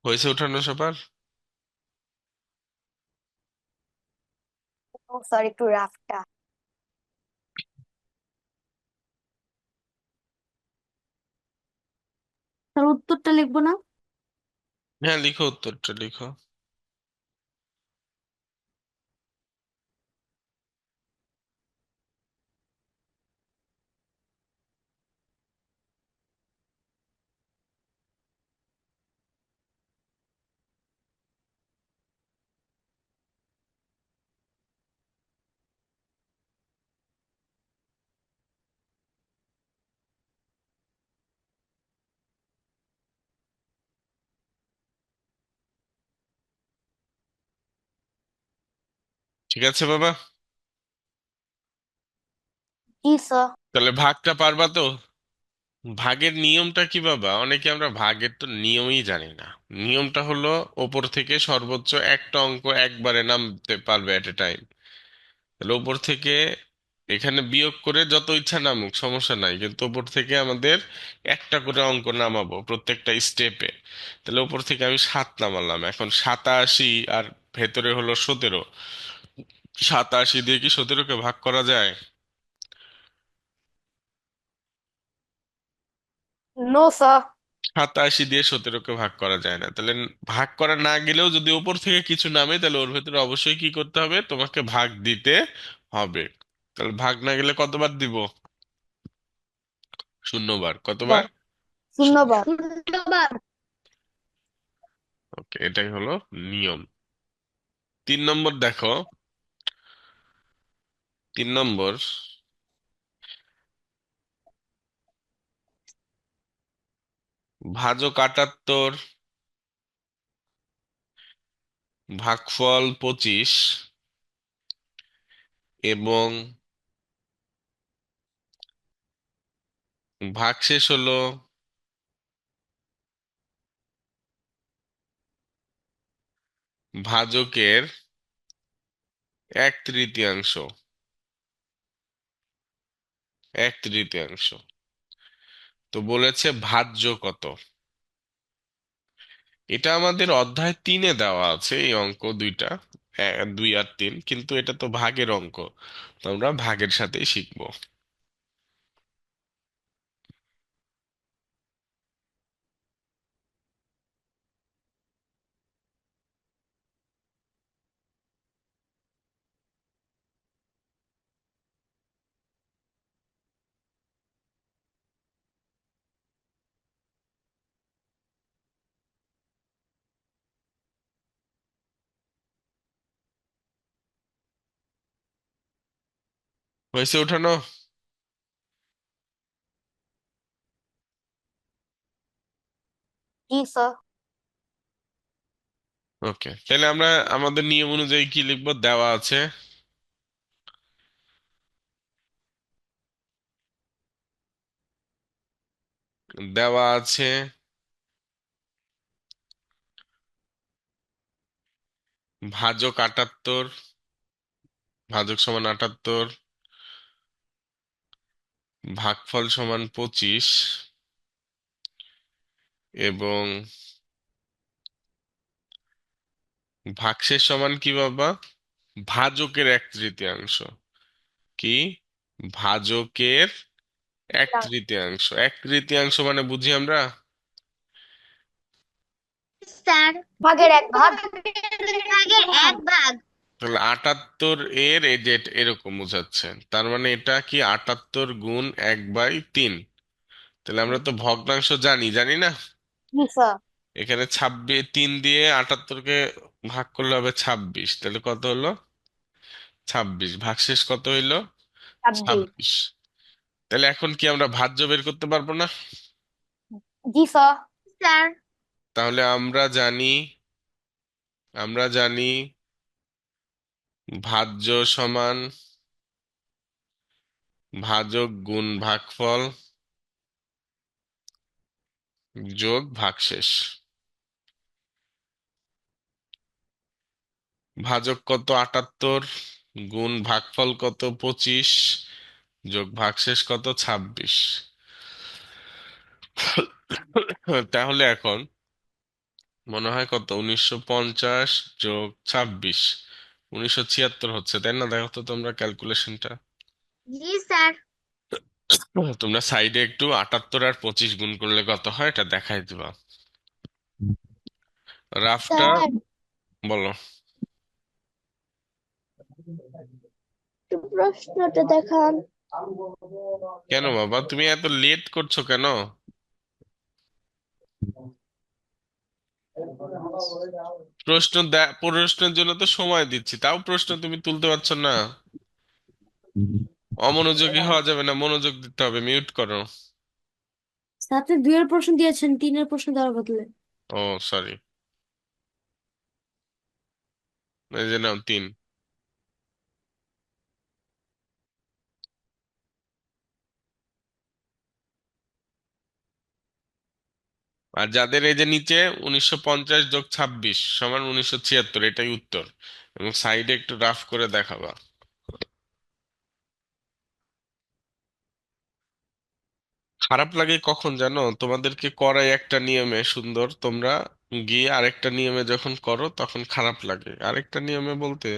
হয়েছে উঠানো সবার? ও স্যার, একটু রাফটা। স্যার উত্তরটা লিখবো না? হ্যাঁ, লিখো, উত্তরটা লিখো। ঠিক আছে বাবা। জি স্যার। তাহলে ভাগটা পারবা তো? ভাগের নিয়মটা কি বাবা? অনেকে আমরা ভাগের তো নিয়মই জানি না। নিয়মটা হলো, ওপর থেকে সর্বোচ্চ একটা অঙ্ক একবারে নামতে পারবে এট এ টাইম। তাহলে ওপর থেকে এখানে বিয়োগ করে যত ইচ্ছা নামুক, সমস্যা নাই, কিন্তু ওপর থেকে আমাদের একটা করে অঙ্ক নামাবো প্রত্যেকটা স্টেপে। তাহলে ওপর থেকে আমি 7 নামালাম, এখন 87 আর ভেতরে হলো 17। 87 দিয়ে কি 17কে ভাগ করা যায়? No sir. 87 দিয়ে 17কে ভাগ করা যায় না। তাহলে ভাগ করা না গেলেও যদি ওপর থেকে কিছু নামে, তাহলে ওর ভেতরে অবশ্যই কি করতে হবে? তোমাকে ভাগ দিতে হবে। তাহলে ভাগ না গেলে কতবার দিব? শূন্যবার। কতবার? বার। শূন্যবার। ওকে, এটাই হলো নিয়ম। 3 নম্বর দেখো। 3 নম্বর, ভাজক 78, ভাগফল 25 এবং ভাগশেষ হলো ভাজকের 1/3। 1/3। তো বলেছে ভাজ্য কত। এটা আমাদের অধ্যায় 3-এ দেওয়া আছে, এই অঙ্ক দুইটা, 2 আর 3, কিন্তু এটা তো ভাগের অঙ্ক, তো আমরা ভাগের সাথেই শিখবো। হয়েছে ওঠানো? জি স্যার। ওকে, তাহলে আমরা আমাদের নিয়ম অনুযায়ী কি লিখবো? দেওয়া আছে, দেওয়া আছে ভাজক 78, ভাজক সমান 78, ভাগফল সমান 25 এবং ভাগশেষ সমান কি বাবা? ভাজকের 1/3। কি? ভাজকের এক তৃতীয়াংশ। 1/3 মানে বুঝি আমরা? স্যার, ভাগের এক ভাগ। ভাগের এক ভাগ। তাহলে 78 এর এই যে এরকম বোঝাচ্ছে, তার মানে এটা কি 78 গুণ 1/3। তাহলে আমরা তো ভগ্নাংশ জানি, জানি না? জি স্যার। এখানে 26, 3 দিয়ে 78কে ভাগ করলে হবে 26, তাহলে কত হলো? 26। ভাগশেষ কত হইলো? 26। 26। তাহলে এখন কি আমরা ভাজ্য বের করতে পারবো না? জি স্যার। স্যার, তাহলে আমরা জানি ভাজ্য সমান ভাজক গুণ ভাগফল যোগ ভাগশেষ। ভাজক কত? 78, গুণ ভাগফল কত? 25, যোগ ভাগশেষ কত? 26। তাহলে এখন মনে হয় কত, 1950 যোগ 26, 1976 হচ্ছে, তাই না? দেখো তো তোমরা ক্যালকুলেশনটা। জি স্যার। তোমরা সাইডে একটু 78 আর 25 গুণ করলে কত হয় এটা দেখাই দিবা রাফটা। স্যার বলো। একটু প্রশ্নটা দেখান। কেন বাবা, তুমি এত লেট করছো কেন? প্রশ্নের জন্য তো সময় দিচ্ছি, তাও প্রশ্ন তুমি তুলতে পারছো না। অমনোযোগী হওয়া যাবে না, মনোযোগ দিতে হবে। মিউট করো। সাথে দুইয়ের প্রশ্ন দিয়েছেন, তিনের প্রশ্ন দেওয়ার বদলে। ও সরি, এই যে নাও 3। আর যাদের এই যে নিচে 1950 যোগ 26 সমান 1976, এটাই উত্তর। এবং সাইডে একটু রাফ করে দেখাবা। খারাপ লাগে কখন জানো, তোমাদেরকে করাই একটা নিয়মে সুন্দর, তোমরা গিয়ে আরেকটা নিয়মে যখন করো তখন খারাপ লাগে। আরেকটা নিয়মে বলতে,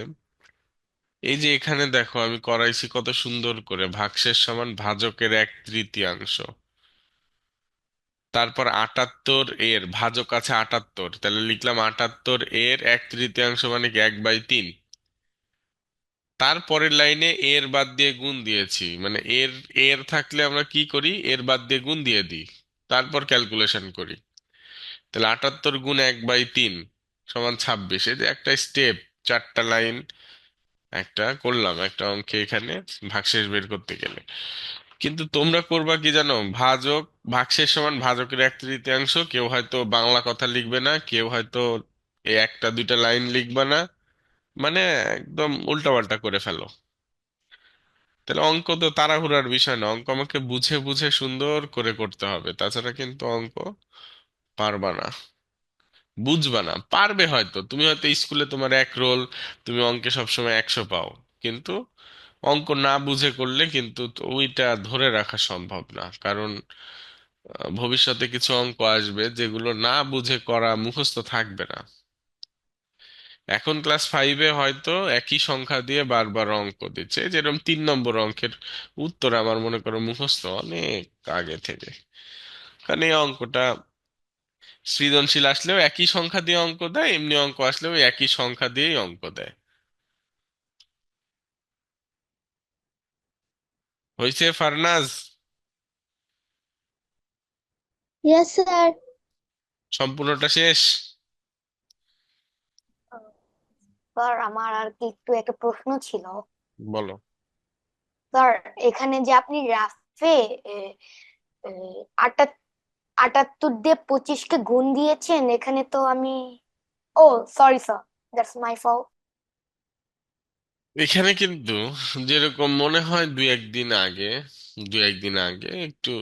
এই যে এখানে দেখো আমি করাইছি কত সুন্দর করে, ভাগশেষ সমান ভাজকের 1/3, তারপর 78 এর ভাজক আছে 78, তাহলে লিখলাম 78 এর 1/3 মানে কি 1/3। তারপরের লাইনে এর বাদ দিয়ে গুণ দিয়েছি, মানে এর এর থাকলে আমরা কি করি, এর বাদ দিয়ে গুণ দিয়ে দিই, তারপর ক্যালকুলেশন করি। তাহলে 78 গুণ 1/3 সমান 26। এই যে একটা স্টেপ, 4টা লাইন একটা করলাম একটা অঙ্কে এখানে, ভাগশেষ বের করতে গেলে। কিন্তু তোমরা করবা কি জানো, ভাগশেষ সমান ভাজকের 1/3, কেউ হয়তো বাংলা কথা লিখবে না, কেউ হয়তো এই একটা দুইটা লাইন লিখবা না, মানে একদম উল্টাপাল্টা করে ফেলো। তাহলে অঙ্ক তো তাড়াহুড়ার বিষয় না, অঙ্ক আমাকে বুঝে বুঝে সুন্দর করে করতে হবে, তাছাড়া কিন্তু অঙ্ক পারবা না, বুঝবা না। পারবে হয়তো, তুমি হয়তো স্কুলে তোমার 1 রোল, তুমি অঙ্কে সবসময় 100 পাও, কিন্তু অঙ্ক না বুঝে করলে কিন্তু তো ওইটা ধরে রাখা সম্ভব না। কারণ ভবিষ্যতে কিছু অঙ্ক আসবে যেগুলো না বুঝে করা মুখস্থ থাকবে না। এখন ক্লাস 5-এ হয়তো একই সংখ্যা দিয়ে বারবার অঙ্ক দিচ্ছে, যেরকম 3 নম্বর অঙ্কের উত্তর আমার মনে করো মুখস্থ অনেক আগে থেকে। কারণ এই অঙ্কটা সৃজনশীল আসলেও একই সংখ্যা দিয়ে অঙ্ক দেয়, এমনি অঙ্ক আসলেও একই সংখ্যা দিয়েই অঙ্ক দেয়। হয়েছে ফারনাজ? Yes sir. সম্পূর্ণটা শেষ? স্যার আমার আর কি একটু একটা প্রশ্ন ছিল। বলো। স্যার এখানে যে আপনি রাফে আটা 78 দিয়ে 25-কে গুণ দিয়েছেন, এখানে তো আমি, oh sorry sir, that's my fault. এখানে কিন্তু যেরকম মনে হয় দু একদিন আগে একটু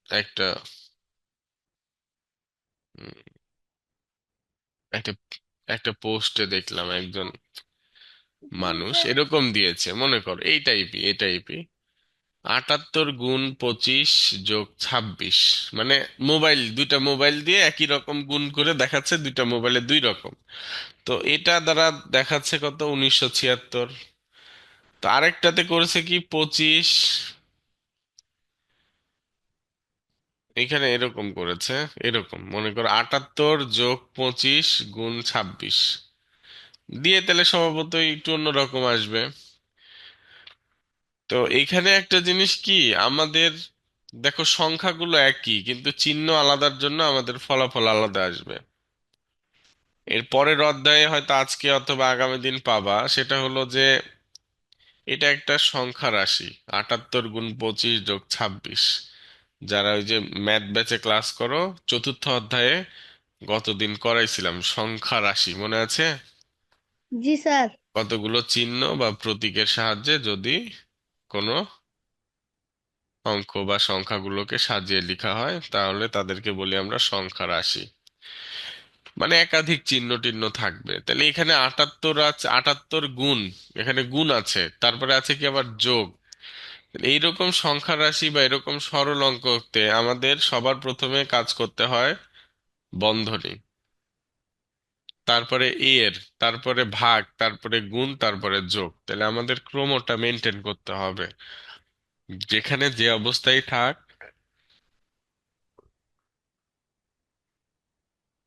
একটা উম, একটা একটা পোস্টে দেখলাম একজন মানুষ এরকম দিয়েছে, মনে করো এই টাইপই 78 গুণ 25 যোগ 26, মানে দুইটা মোবাইল দিয়ে একই রকম গুণ করে দেখাচ্ছে, দুইটা মোবাইলে 2 রকম। তো এটা দ্বারা দেখাচ্ছে কত, 1976। তো আরেকটাতে করেছে কি 25, এখানে এরকম করেছে, এরকম মনে করো 78 যোগ 25 গুণ 26 দিয়ে, তাহলে স্বভাবতই একটু অন্যরকম আসবে। তো এখানে একটা জিনিস কি, আমাদের দেখো সংখ্যাগুলো একই কিন্তু চিহ্ন আলাদার জন্য আমাদের ফলাফল আলাদা আসবে। এর পরের অধ্যায়ে হয়তো আজকে অথবা আগামী দিন পাবা, সেটা হলো যে এটা একটা সংখ্যা রাশি, 78 গুণ 25 যোগ 26। যারা ওই যে ম্যাথ ব্যাচে ক্লাস করো, চতুর্থ অধ্যায়ে গতদিন করাইছিলাম সংখ্যা রাশি, মনে আছে? জি স্যার। কতগুলো চিহ্ন বা প্রতীকের সাহায্যে যদি কোনো অঙ্ক বা সংখ্যাগুলোকে সাজিয়ে লেখা হয় তাহলে তাদেরকে বলি আমরা সংখ্যা রাশি। মানে একাধিক চিহ্ন টিহ্ন থাকবে। তাহলে এখানে 78 আছে, 78 গুণ, এখানে গুণ আছে, তারপরে আছে কি আবার যোগ। এইরকম সংখ্যা রাশি বা এরকম সরল অঙ্কতে আমাদের সবার প্রথমে কাজ করতে হয় বন্ধনী। তারপরে এর, তারপরে ভাগ, তারপরে গুণ, তারপরে যোগ। তাহলে আমাদের ক্রমটা মেনটেন করতে হবে, যেখানে যে অবস্থায় থাক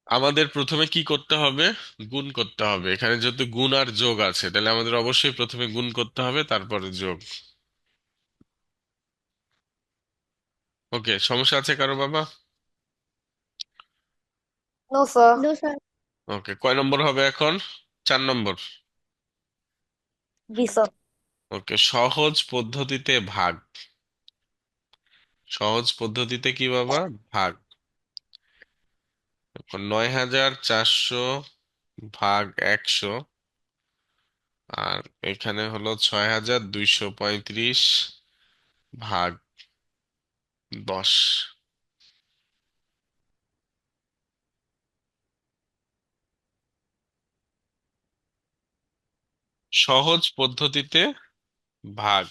আমাদের প্রথমে কি করতে হবে? গুণ করতে হবে। এখানে যেহেতু গুণ আর যোগ আছে, তাহলে আমাদের অবশ্যই প্রথমে গুণ করতে হবে, তারপরে যোগ। ওকে, সমস্যা আছে কারো বাবা? No sir. No, sir. Okay, কয় নম্বর হবে এখন? 4 নম্বর। জি স্যার। ওকে, সহজ পদ্ধতিতে ভাগ। সহজ পদ্ধতিতে কি বাবা? ভাগ। 9400 ভাগ 100, আর এখানে হলো 6235 ভাগ 10। সহজ পদ্ধতিতে ভাগ।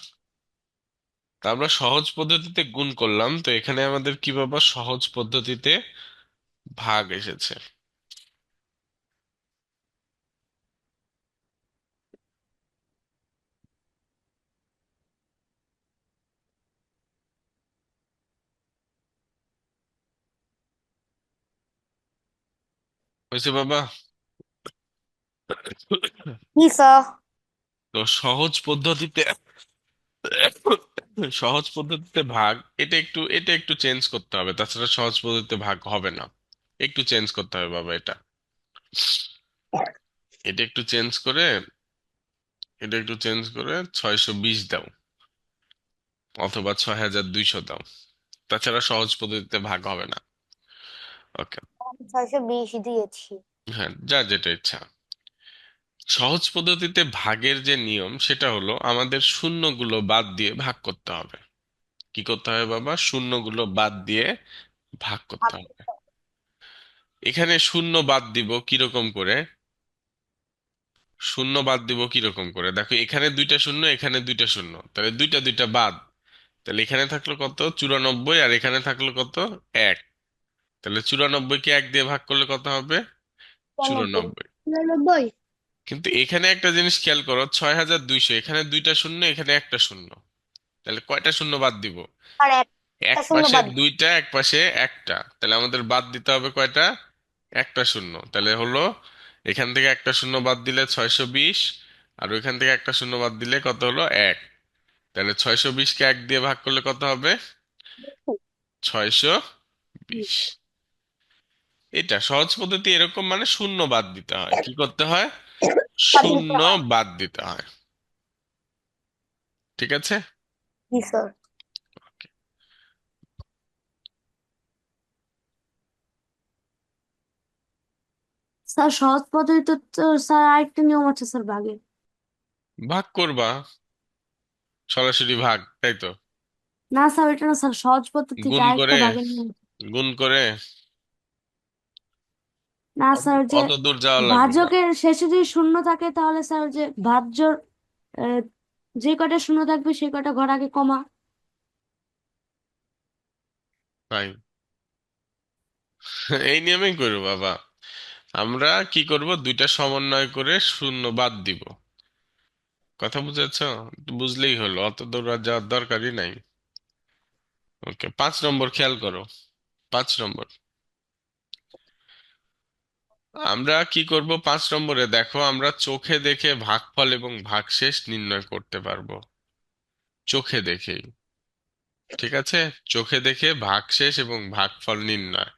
তা আমরা সহজ পদ্ধতিতে গুণ করলাম, তো এখানে আমাদের কি বাবা? সহজ পদ্ধতিতে ভাগ এসেছে। হয়েছে বাবা? জি স্যার। তো সহজ পদ্ধতিতে সহজ পদ্ধতিতে ভাগ, এটা একটু চেঞ্জ করতে হবে, তাছাড়া সহজ পদ্ধতিতে ভাগ হবে না। একটু চেঞ্জ করতে হবে বাবা এটা। এটা একটু চেঞ্জ করে, এটা একটু চেঞ্জ করে 620 দাও, অথবা 6200 দাও। তাছাড়া সহজ পদ্ধতিতে ভাগ হবে না। ওকে। 620 দিয়েছি। হ্যাঁ, যা যেটা ইচ্ছা। সহজ পদ্ধতিতে ভাগের যে নিয়ম, সেটা হলো আমাদের শূন্যগুলো বাদ দিয়ে ভাগ করতে হবে। কি করতে হবে বাবা? শূন্যগুলো বাদ দিয়ে ভাগ করতে আপ- হবে। এখানে শূন্য বাদ দিব কিরকম করে? শূন্য বাদ দিব কিরকম করে? দেখো, এখানে দুইটা শূন্য, এখানে দুইটা শূন্য, তাহলে দুইটা দুইটা বাদ। তাহলে এখানে থাকলো কত? 94, আর এখানে থাকলো কত? 1। তাহলে 94 কে 1 দিয়ে ভাগ করলে কত হবে? 94। 94। 99. কিন্তু এখানে একটা জিনিস খেয়াল করো, 6200, এখানে দুইটা শূন্য, এখানে একটা শূন্য, তাহলে কয়টা শূন্য বাদ দিব? আর এক একটা শূন্য পাশে বাদ। দুইটা, এক পাশে একটা, তাহলে আমাদের বাদ দিতে হবে কয়টা? একটা শূন্য। তাহলে হলো, এখান থেকে একটা শূন্য বাদ দিলে 620, আর ওইখান থেকে একটা শূন্য বাদ দিলে কত হলো? 1। তাহলে 620 কে 1 দিয়ে ভাগ করলে কত হবে? 620। এটা সহজ পদ্ধতি এরকম, মানে শূন্য বাদ দিতে হয়। কি করতে হয়? বাদ দিতে শূন্য হয়। বাদ দিতে হয়। ঠিক আছে। জি স্যার। স্যার সহজ পদ্ধতিতে তো স্যার আরেকটা নিয়ম আছে স্যার ভাগে। ভাগ করবা, সরাসরি ভাগ, তাই তো? না স্যার এটা না স্যার, সহজ পদ্ধতিতে গুণ আরেকটা করে, ভাগের নিয়ম আছে। গুণ করে। না অত স্যার যে অত দূর যাওয়া লাগবে না। ভাজকের শেষে যদি শূন্য থাকে তাহলে স্যার যে ভাজ্যর আহ, যে কটা শূন্য থাকবে সেই কটা ঘর আগে কমা। তাই? এই নিয়মেই করবো বাবা। আমরা কি করব? দুইটা সমন্বয় করে শূন্য বাদ দিব। কথা বুঝেছো? একটু বুঝলেই হলো, অত দূর আর যাওয়ার দরকারই নাই। ওকে, 5 নম্বর খেয়াল করো। 5 নম্বর, আমরা কি করব? 5 নম্বরে দেখো, আমরা চোখে দেখে ভাগফল এবং ভাগশেষ নির্ণয় করতে পারবো। চোখে দেখেই। ঠিক আছে। চোখে দেখে ভাগশেষ এবং ভাগফল নির্ণয়,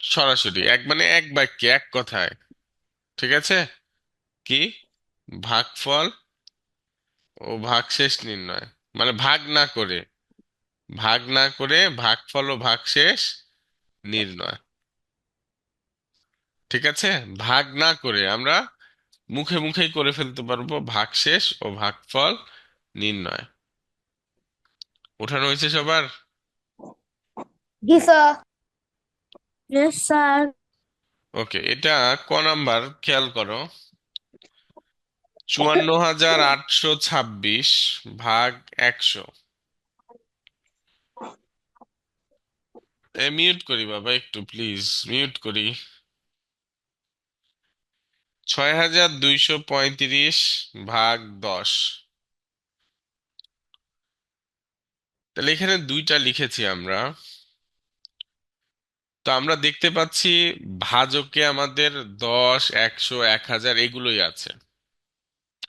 সরাসরি এক, মানে এক বাক্যে, এক কথায়। ঠিক আছে। কি? ভাগফল ও ভাগশেষ নির্ণয়, মানে ভাগ না করে, ভাগ না করে ভাগফল ও ভাগশেষ নির্ণয়। ঠিক আছে। ভাগ না করে আমরা মুখে মুখেই করে ফেলতে পারবো ভাগশেষ ও ভাগফল নির্ণয়। ওঠানো হয়েছে সবার? জি স্যার। Yes sir. ওকে, এটা ক নাম্বার খেয়াল করো। 54826 ভাগ 100। মিউট করি বাবা একটু, প্লিজ মিউট করি। 6235 ভাগ 10। তাহলে এখানে দুইটা লিখেছি আমরা। তো আমরা দেখতে পাচ্ছি ভাজকে আমাদের 10, 100, 1000 এগুলোই আছে,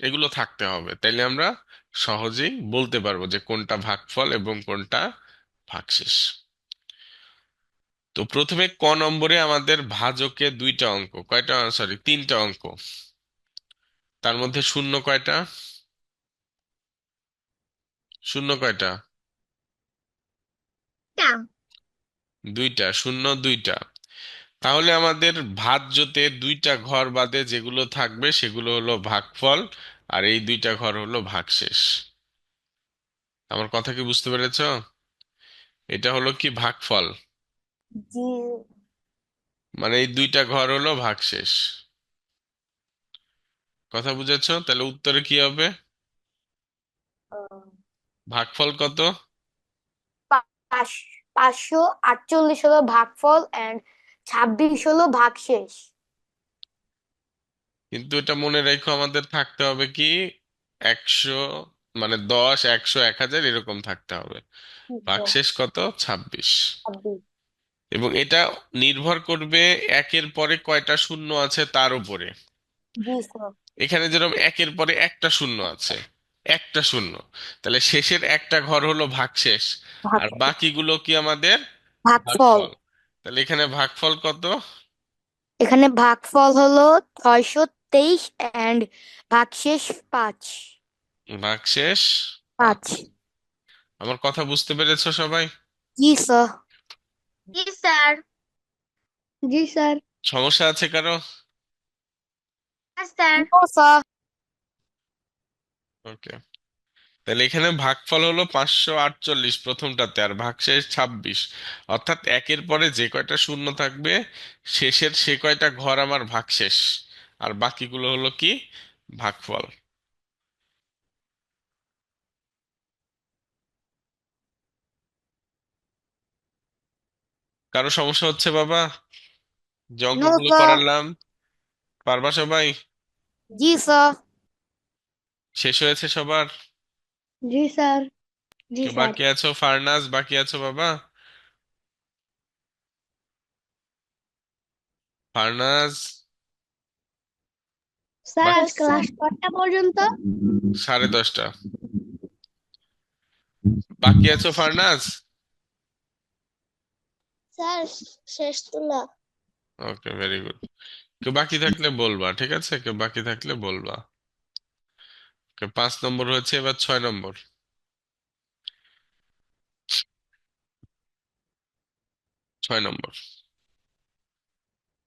এগুলো থাকতে হবে, তাইলে আমরা সহজেই বলতে পারবো যে কোনটা ভাগফল এবং কোনটা ভাগশেষ। তো প্রথমে ক নম্বরে আমাদের ভাজকে দুইটা অঙ্ক, কয়টা, সরি তিনটা অঙ্ক, তার মধ্যে শূন্য কয়টা, শূন্য কয়টা, টা দুইটা, শূন্য দুইটা। তাহলে আমাদের ভাজ্যতে দুইটা ঘর বাদে যেগুলো থাকবে সেগুলো হলো ভাগফল, আর এই দুইটা ঘর হলো ভাগশেষ। আমার কথা কি বুঝতে পেরেছো? এটা হলো কি ভাগফল, জি। মানে এই দুইটা ঘর হলো ভাগশেষ। কথা বুঝেছো? তাহলে উত্তরে কি হবে? আহ, ভাগফল কত? 548 হলো ভাগফল এন্ড 26 হলো ভাগশেষ। কিন্তু এটা মনে রেখো, আমাদের থাকতে হবে কি 100, মানে 10, 100, 1000 এরকম থাকতে হবে। ভাগশেষ কত? 26। 26। এবং এটা নির্ভর করবে একের পরে কয়টা শূন্য আছে তার উপরে। জি স্যার। এখানে যেরকম একের পরে একটা শূন্য আছে, একটা শূন্য, তাহলে শেষের একটা ঘর হলো ভাগশেষ, ভাগ আর বাকিগুলো কি আমাদের ভাগফল। ভাগফল। তাহলে এখানে ভাগফল কত? এখানে ভাগফল হলো 623 এন্ড ভাগশেষ 5। ভাগশেষ 5। 5। আমার কথা বুঝতে পেরেছো সবাই? জি স্যার। জি স্যার। জি স্যার। সমস্যা আছে কারো? হ্যাঁ স্যার। No sir. ওকে। তাহলে এখানে ভাগফল হলো 548 প্রথমটাতে, আর ভাগশেষ 26। অর্থাৎ একের পরে যে কয়টা শূন্য থাকবে শেষের সে কয়টা ঘর আমার ভাগশেষ, আর বাকিগুলো হলো কি ভাগফল। কারো সমস্যা হচ্ছে বাবা যে নো অঙ্কগুলো স্যার। করালাম? পারবা সবাই? জি স্যার। শেষ হয়েছে সবার? জি স্যার। জি কেউ স্যার। বাকি আছো? ফারনাজ বাকি আছো বাবা? ফারনাজ স্যার বাকি? আজ ক্লাস কয়টা পর্যন্ত? 10:30। বাকি আছো ফারনাজ? স্যার শেষ তোলা। ওকে, ভেরি গুড। কেউ বাকি থাকলে বলবা, ঠিক আছে, কেউ বাকি থাকলে বলবা। ওকে, 5 নম্বর হয়েছে, এবার 6 নম্বর। 6 নম্বর,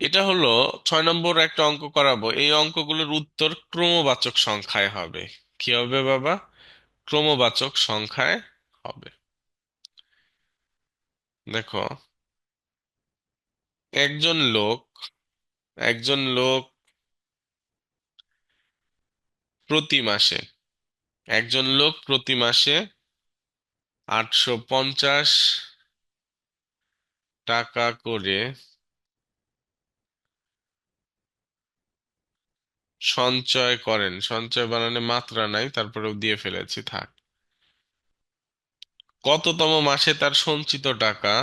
এটা হলো 6 নম্বর একটা অঙ্ক করাবো। এই অঙ্কগুলোর উত্তর ক্রমবাচক সংখ্যায় হবে। কি হবে বাবা? ক্রমবাচক সংখ্যায় হবে। দেখো, একজন লোক, একজন লোক প্রতি মাসে, একজন লোক প্রতি মাসে 850 টাকা করে সঞ্চয় করেন। সঞ্চয় বানানে মাত্রা নাই, তারপরেও দিয়ে ফেলেছি, থাক। কততম মাসে তার সঞ্চিত টাকা,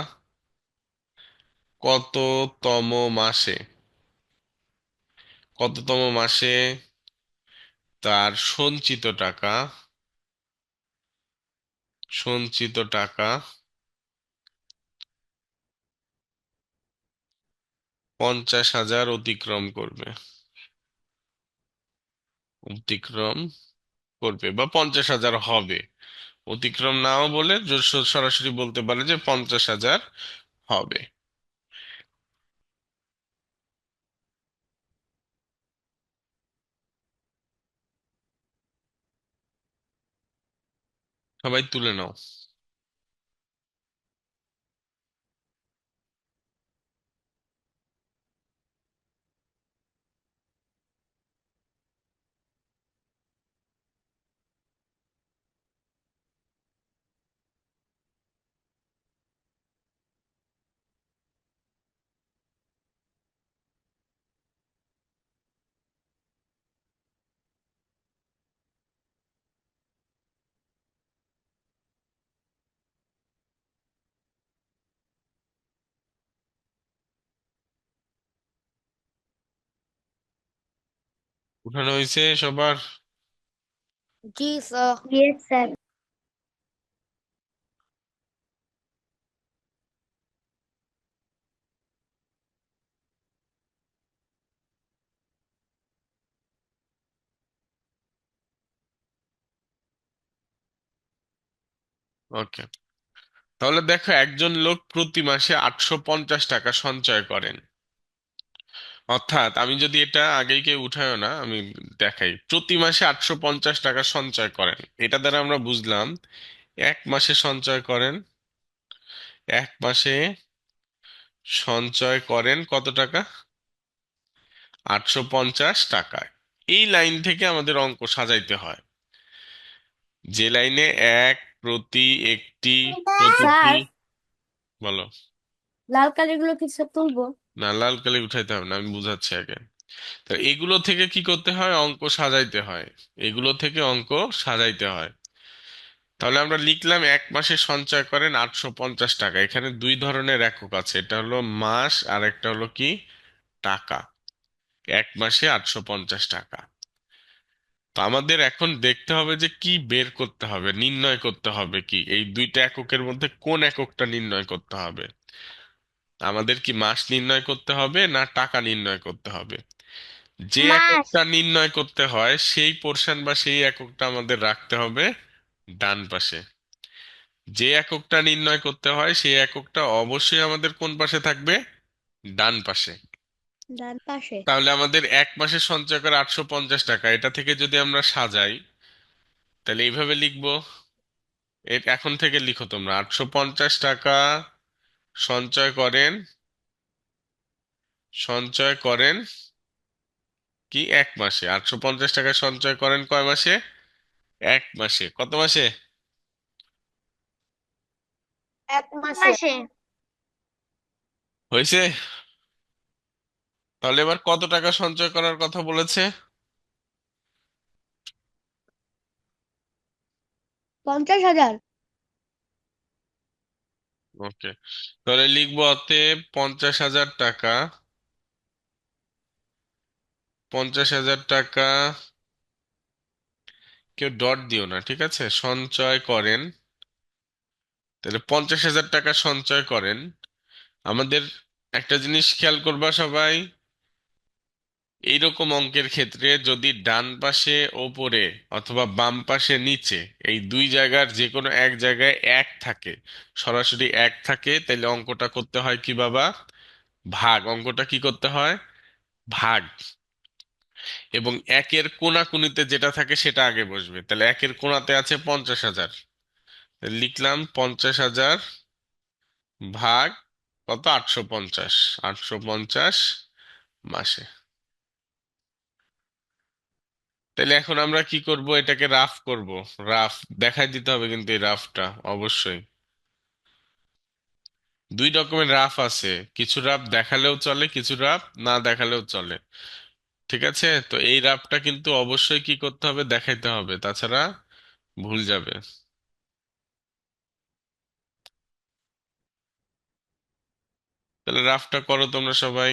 কততম মাসে, কততম মাসে তার সঞ্চিত টাকা, সঞ্চিত টাকা 50,000 অতিক্রম করবে, অতিক্রম করবে, বা 50,000 হবে। অতিক্রম নাও বলে সরাসরি বলতে পারে যে 50,000 হবে। সবাই তুলে নাও। উঠানো হয়েছে সবার? জি স্যার। Yes, sir. ওকে, তাহলে দেখো একজন লোক প্রতি মাসে 850 টাকা সঞ্চয় করেন। অর্থাৎ আমি যদি এটা আগেই কেউ উঠায়ও না, আমি দেখাই, প্রতি মাসে 850 টাকা সঞ্চয় করেন। এটা দ্বারা আমরা বুঝলাম এক মাসে সঞ্চয় করেন, এক মাসে সঞ্চয় করেন কত টাকা? 850 টাকা। এই লাইন থেকে আমাদের অঙ্ক সাজাইতে হয়, যে লাইনে এক প্রতি একটি প্রতিটি। স্যার, বলো। লাল কালিগুলো কি সব তুলবো? না, লাল কালি উঠাইতে হবে না, আমি বুঝাচ্ছি আগে। তো এগুলো থেকে কি করতে হয়? অঙ্ক সাজাইতে হয়। এগুলো থেকে অঙ্ক সাজাইতে হয়। তাহলে আমরা লিখলাম এক মাসে সঞ্চয় করেন 850 টাকা। এখানে দুই ধরনের একক আছে, এটা হলো মাস আর একটা হলো কি টাকা। এক মাসে 850 টাকা। তো আমাদের এখন দেখতে হবে যে কি বের করতে হবে, নির্ণয় করতে হবে, কি এই দুইটা এককের মধ্যে কোন এককটা নির্ণয় করতে হবে। আমাদের কি মাস নির্ণয় করতে হবে না টাকা নির্ণয় করতে হবে? যে Mas. এককটা নির্ণয় করতে হয় সেই পোর্শন বা সেই এককটা আমাদের রাখতে হবে ডান পাশে। যে এককটা নির্ণয় করতে হয় সেই এককটা অবশ্যই আমাদের কোন পাশে থাকবে? ডান পাশে। ডান পাশে। তাহলে আমাদের এক মাসে সঞ্চয় করে 850 টাকা, এটা থেকে যদি আমরা সাজাই তাহলে এইভাবে লিখবো। এখন থেকে লিখো তোমরা, 850 টাকা সঞ্চয় করেন, সঞ্চয় করেন কি এক মাসে। 850 টাকা সঞ্চয় করেন কয় মাসে? এক মাসে। কত মাসে? এক মাসে। Mashe. হয়েছে? তাহলে এবার কত টাকা সঞ্চয় করার কথা বলেছে? 50,000। ওকে, তাহলে লিখবো অতএব 50,000 টাকা, 50,000 টাকা, কেউ ডট দিও না, ঠিক আছে, সঞ্চয় করেন। তাহলে 50,000 টাকা সঞ্চয় করেন। আমাদের একটা জিনিস খেয়াল করবা সবাই, এইরকম অঙ্কের ক্ষেত্রে যদি ডান পাশে ওপরে অথবা বাম পাশে নিচে এই দুই জায়গার যে কোনো এক জায়গায় এক থাকে, সরাসরি এক থাকে, তাহলে অঙ্কটা করতে হয় কি বাবা? ভাগ। অঙ্কটা কি করতে হয়? ভাগ। এবং একের কোণাকুনিতে যেটা থাকে সেটা আগে বসবে। তাহলে একের কোণাতে আছে 50,000, লিখলাম 50,000 ভাগ কত? 850। 850 মাসে। তাহলে এখন আমরা কি করব? এটাকে রাফ করব। রাফ দেখাই দিতে হবে কিন্তু, এই রাফটা অবশ্যই। দুই রকমের রাফ আছে, কিছু রাফ দেখালেও চলে, কিছু রাফ না দেখালেও চলে। ঠিক আছে, তো এই রাফটা কিন্তু অবশ্যই কি করতে হবে? দেখাইতে হবে, তাছাড়া ভুল যাবে। তাহলে রাফটা করো তোমরা সবাই।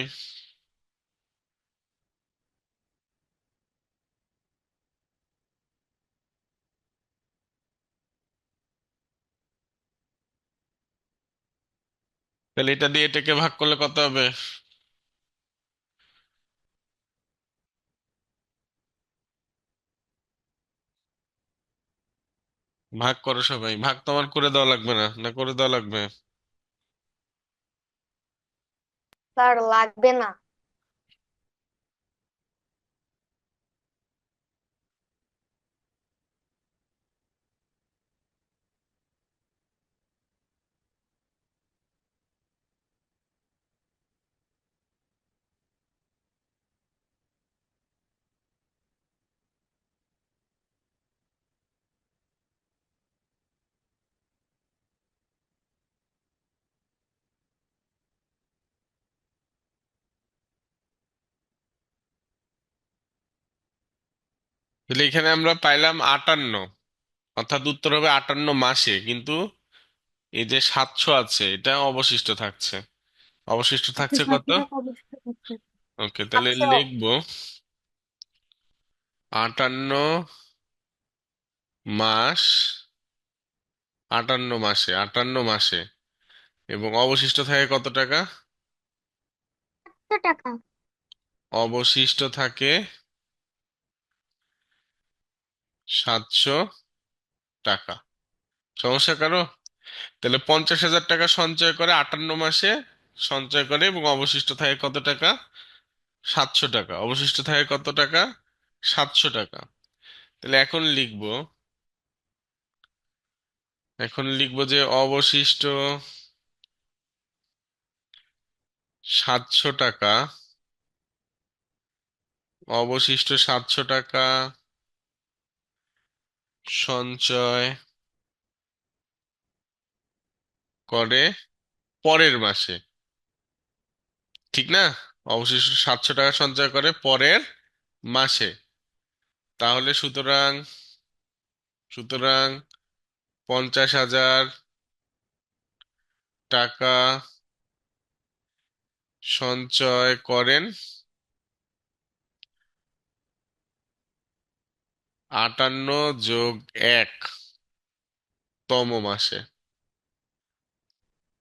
তাহলে এটা দিয়ে এটাকে ভাগ করলে কত হবে? ভাগ করো সবাই। ভাগ তোমার করে দেওয়া লাগবে না, না করে দেওয়া লাগবে? স্যার লাগবে না। তাহলে এখানে আমরা পাইলাম 58, অর্থাৎ উত্তর হবে 58 মাসে, কিন্তু এই যে 700 আছে এটা অবশিষ্ট থাকছে। অবশিষ্ট আচ্ছা, থাকছে কত? 700 টাকা অবশ্যই থাকছে। ওকে, তাহলে আচ্ছা। লিখবো 58 মাস, 58 মাসে এবং অবশিষ্ট থাকে কত টাকা? কত টাকা? অবশিষ্ট থাকে 700 টাকা। সমস্যা কারো? তাহলে 50,000 টাকা সঞ্চয় করে 58 মাসে সঞ্চয় করে এবং অবশিষ্ট থাকে কত টাকা? 700 টাকা। অবশিষ্ট থাকে কত টাকা? 700 টাকা। তাহলে এখন লিখবো যে অবশিষ্ট 700 টাকা, অবশিষ্ট 700 টাকা সঞ্চয় করে পরের মাসে, ঠিক না? অবশিষ্ট 700 টাকা সঞ্চয় করে পরের মাসে। তাহলে সুতরাং সুতরাং 50,000 টাকা সঞ্চয় করেন 58+1 তম মাসে,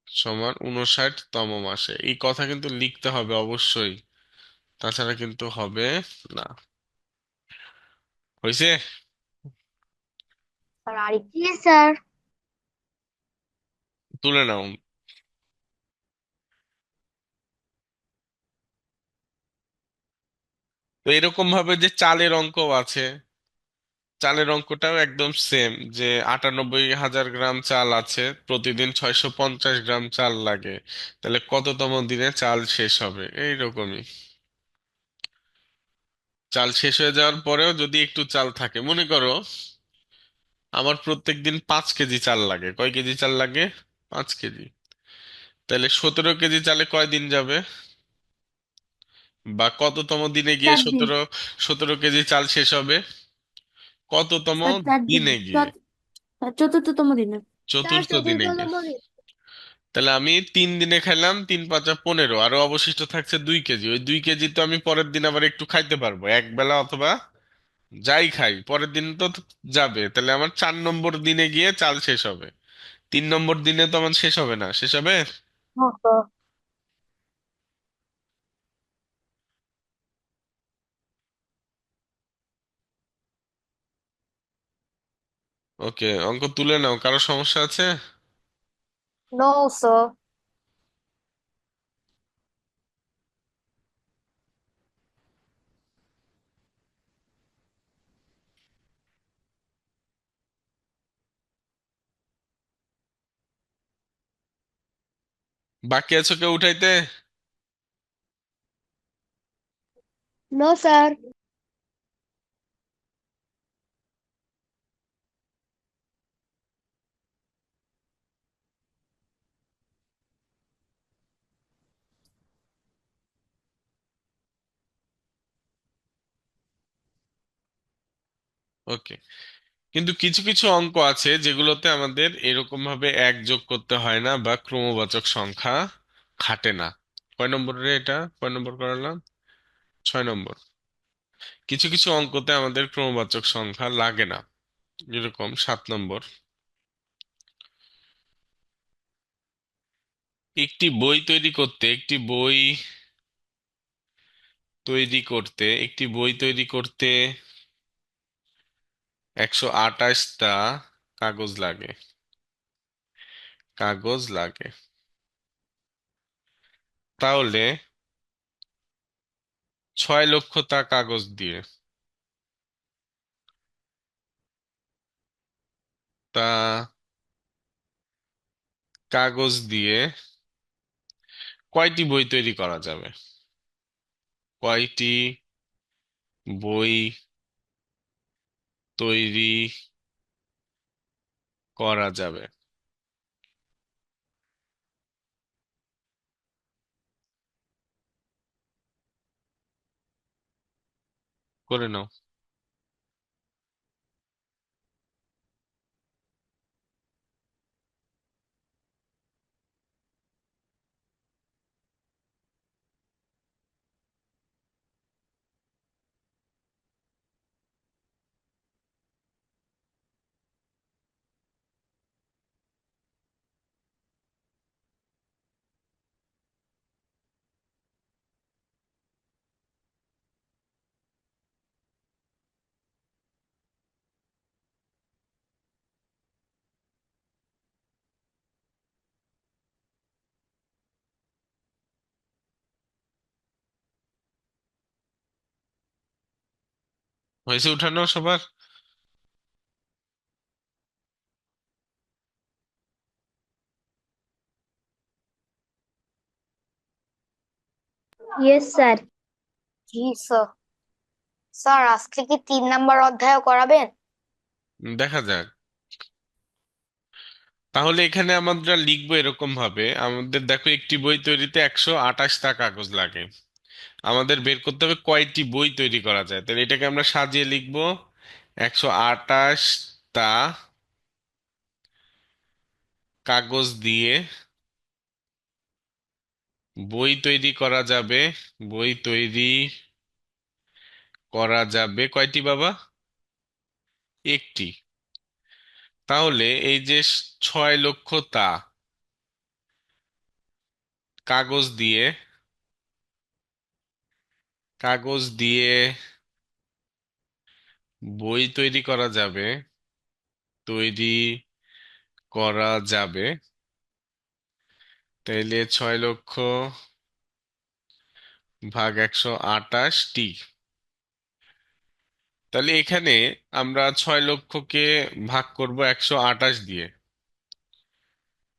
সমান 59তম মাসে। এই কথা কিন্তু লিখতে হবে অবশ্যই, তাছাড়া কিন্তু হবে না। হয়েছে? স্যার আর জি স্যার। তুলে নাও। তো এরকম ভাবে যে চালের অঙ্ক আছে, চালের অঙ্কটাও একদম সেম, যে 98,000 গ্রাম চাল আছে, প্রতিদিন 650 গ্রাম চাল লাগে, তাহলে কততম দিনে চাল শেষ হবে? এইরকমই। চাল শেষ হয়ে যাওয়ার পরেও যদি একটু চাল থাকে, মনে করো আমার প্রত্যেক দিন 5 কেজি চাল লাগে। কয় কেজি চাল লাগে? 5 কেজি। তাহলে 17 কেজি চালে কয় দিন যাবে? বা কততম দিনে গিয়ে 4 দিন। 17 কেজি চাল শেষ হবে? কততম স্যার 4 দিন। দিনে গিয়ে? চতুর্থতম দিনে। স্যার চতুর্থ দিনে চতুর্থতম গিয়ে। দিন। তাহলে আমি 3 দিনে খাইলাম, 3×5 = 15, আরো অবশিষ্ট থাকছে 2 কেজি। ওই 2 কেজি তো আমি পরের দিন আবার একটু খাইতে পারবো, এক বেলা অথবা যাই খাই পরের দিন তো যাবে। তাহলে আমার 4 নম্বর দিনে গিয়ে চাল শেষ হবে। 3 নম্বর দিনে তো আমার শেষ হবে না, শেষ হবে? হ্যাঁ স্যার। ওকে, অঙ্ক তুলে নাও। কারো সমস্যা আছে? No sir. বাকি আছো কেউ উঠাইতে? No sir. ওকে, কিন্তু কিছু কিছু অঙ্ক আছে যেগুলোতে আমাদের এরকম ভাবে এক যোগ করতে হয় না বা ক্রমবাচক সংখ্যা খাটে না। কয় নম্বরে এটা? কয় নম্বর করালাম? 6 নম্বর। কিছু কিছু অঙ্কতে আমাদের ক্রমবাচক সংখ্যা লাগে না, যেরকম 7 নম্বর। একটি বই তৈরি করতে 128টা কাগজ লাগে। তাহলে 6 লক্ষটা কাগজ দিয়ে তা কাগজ দিয়ে কয়টি বই তৈরি করা যাবে? কয়টি বই তৈরি করা যাবে? করে নাও। হয়েছে উঠানো সবার? Yes sir. জি স্যার। স্যার আজকে কি 3 নাম্বার অধ্যায়ও করাবেন? দেখা যাক। তাহলে এখানে আমরা লিখবো এরকম ভাবে, আমাদের দেখো একটি বই তৈরিতে 128টা কাগজ লাগে। আমাদের বের করতে হবে কয়টি বই তৈরি করা যায়, তাহলে এটাকে আমরা সাজিয়ে লিখবো 128টা কাগজ দিয়ে বই তৈরি করা যাবে। বই তৈরি করা যাবে কয়টি বাবা? একটি। তাহলে এই যে 6 লক্ষ কাগজ দিয়ে কাগজ দিয়ে বই তৈরি করা যাবে, তৈরি করা যাবে। তাইলে 6 লক্ষ ভাগ 128টি। তাহলে এখানে আমরা 6 লক্ষকে ভাগ করব 128 দিয়ে।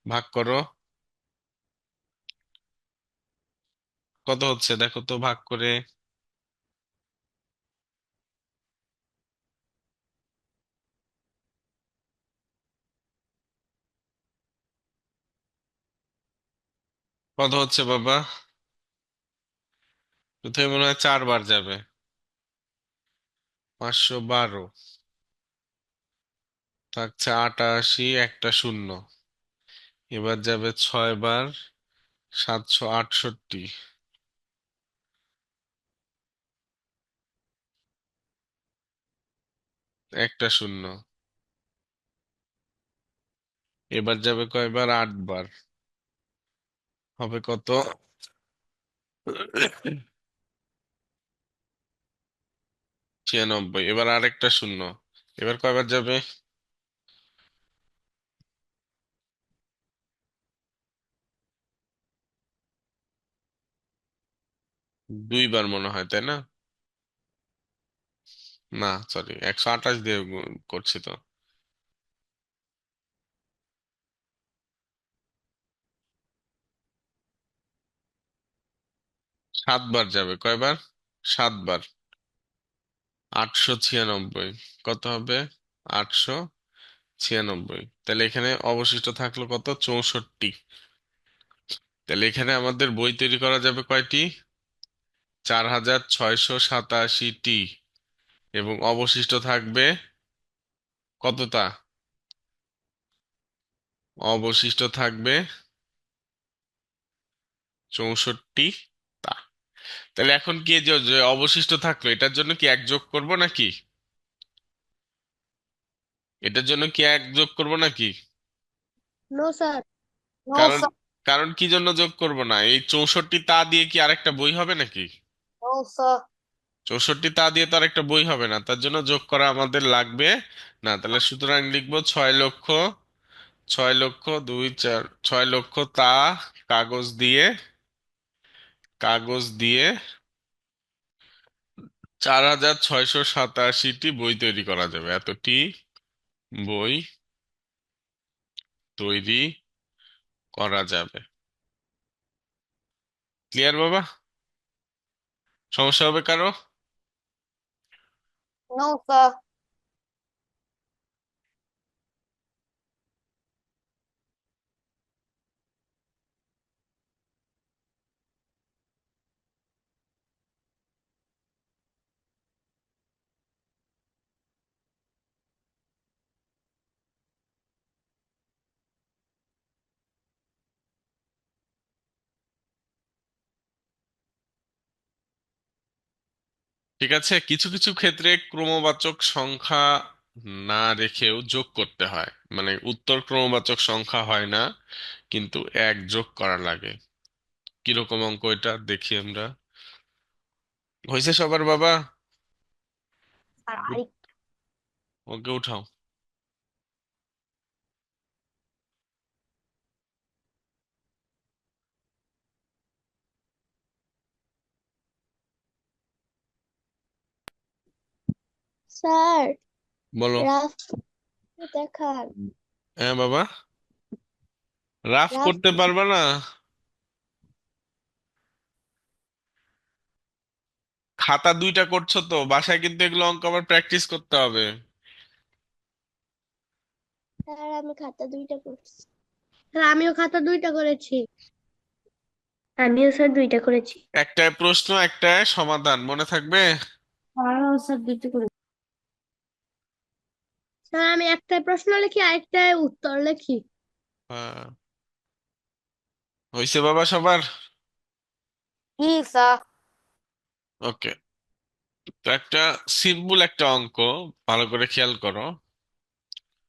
ভাগ করো, কত হচ্ছে দেখো তো ভাগ করে। কত হচ্ছে বাবা? প্রথমে মনে হয় 4 বার যাবে। 512 থাকছে 88, একটা শূন্য। এবার যাবে 6 বার, 768, একটা শূন্য। এবার যাবে কয়বার? 8 বার। হবে কত? 96। এবার আরেকটা শূন্য। এবার কয়বার যাবে? 2 বার মনে হয়, তাই না? না, সরি, 128 দিয়ে করছি তো। 7 বার যাবে। কয়বার? 7 বার। 896। কত হবে? 896। তাহলে এখানে অবশিষ্ট থাকলো কত? 64। তাহলে এখানে আমাদের বই তৈরি করা যাবে কয়টি? 4687টি। এবং অবশিষ্ট থাকবে কতটা? অবশিষ্ট থাকবে 64 টা। তাহলে এখন কি এই যে যে অবশিষ্ট থাকলো, এটার জন্য কি এক যোগ করব নাকি? এটার জন্য কি এক যোগ করব নাকি? No sir. নো কারণ স্যার। কারণ কি জন্য যোগ করব না? এই 64 তা দিয়ে কি আরেকটা বই হবে নাকি? No sir. 64 তা দিয়ে তো আরেকটা বই হবে না, তার জন্য যোগ করা আমাদের লাগবে না। তাহলে সুতরাং লিখবো 6 লক্ষ, 6 লক্ষ 2 4, 6 লক্ষ কাগজ দিয়ে কাগজ দিয়ে 4687টি বই তৈরি করা যাবে। এতটি বই তৈরি করা যাবে। ক্লিয়ার বাবা? সমস্যা হবে কারো? No sir. ঠিক আছে, কিছু কিছু ক্ষেত্রে ক্রমবাচক সংখ্যা না রেখেও যোগ করতে হয়, মানে উত্তর ক্রমবাচক সংখ্যা হয় না, কিন্তু এক যোগ করা লাগে। কিরকম অঙ্ক এটা দেখি আমরা। হয়েছে সবার বাবা? আর আরেক ওকে উঠাও। স্যার বলো। রাফ দেখান। হ্যাঁ বাবা, রাফ রাফ করতে পারবে না? খাতা দুইটা করছো তো, বাসায় কিন্তু এগুলো অঙ্ক আবার প্র্যাকটিস করতে হবে। স্যার আমি খাতা দুইটা করছি। স্যার আমিও খাতা দুইটা করেছি। আমিও স্যার দুইটা করেছি। একটায় প্রশ্ন, একটায় সমাধান, মনে থাকবে? তারাও স্যার দুটো করে। স্যার আমি একটাই প্রশ্ন লিখি আরেকটায় উত্তর লিখি। হ্যাঁ, হয়েছে বাবা সবার? জি স্যার। ওকে, তো একটা সিম্পল একটা অঙ্ক, ভালো করে খেয়াল করো।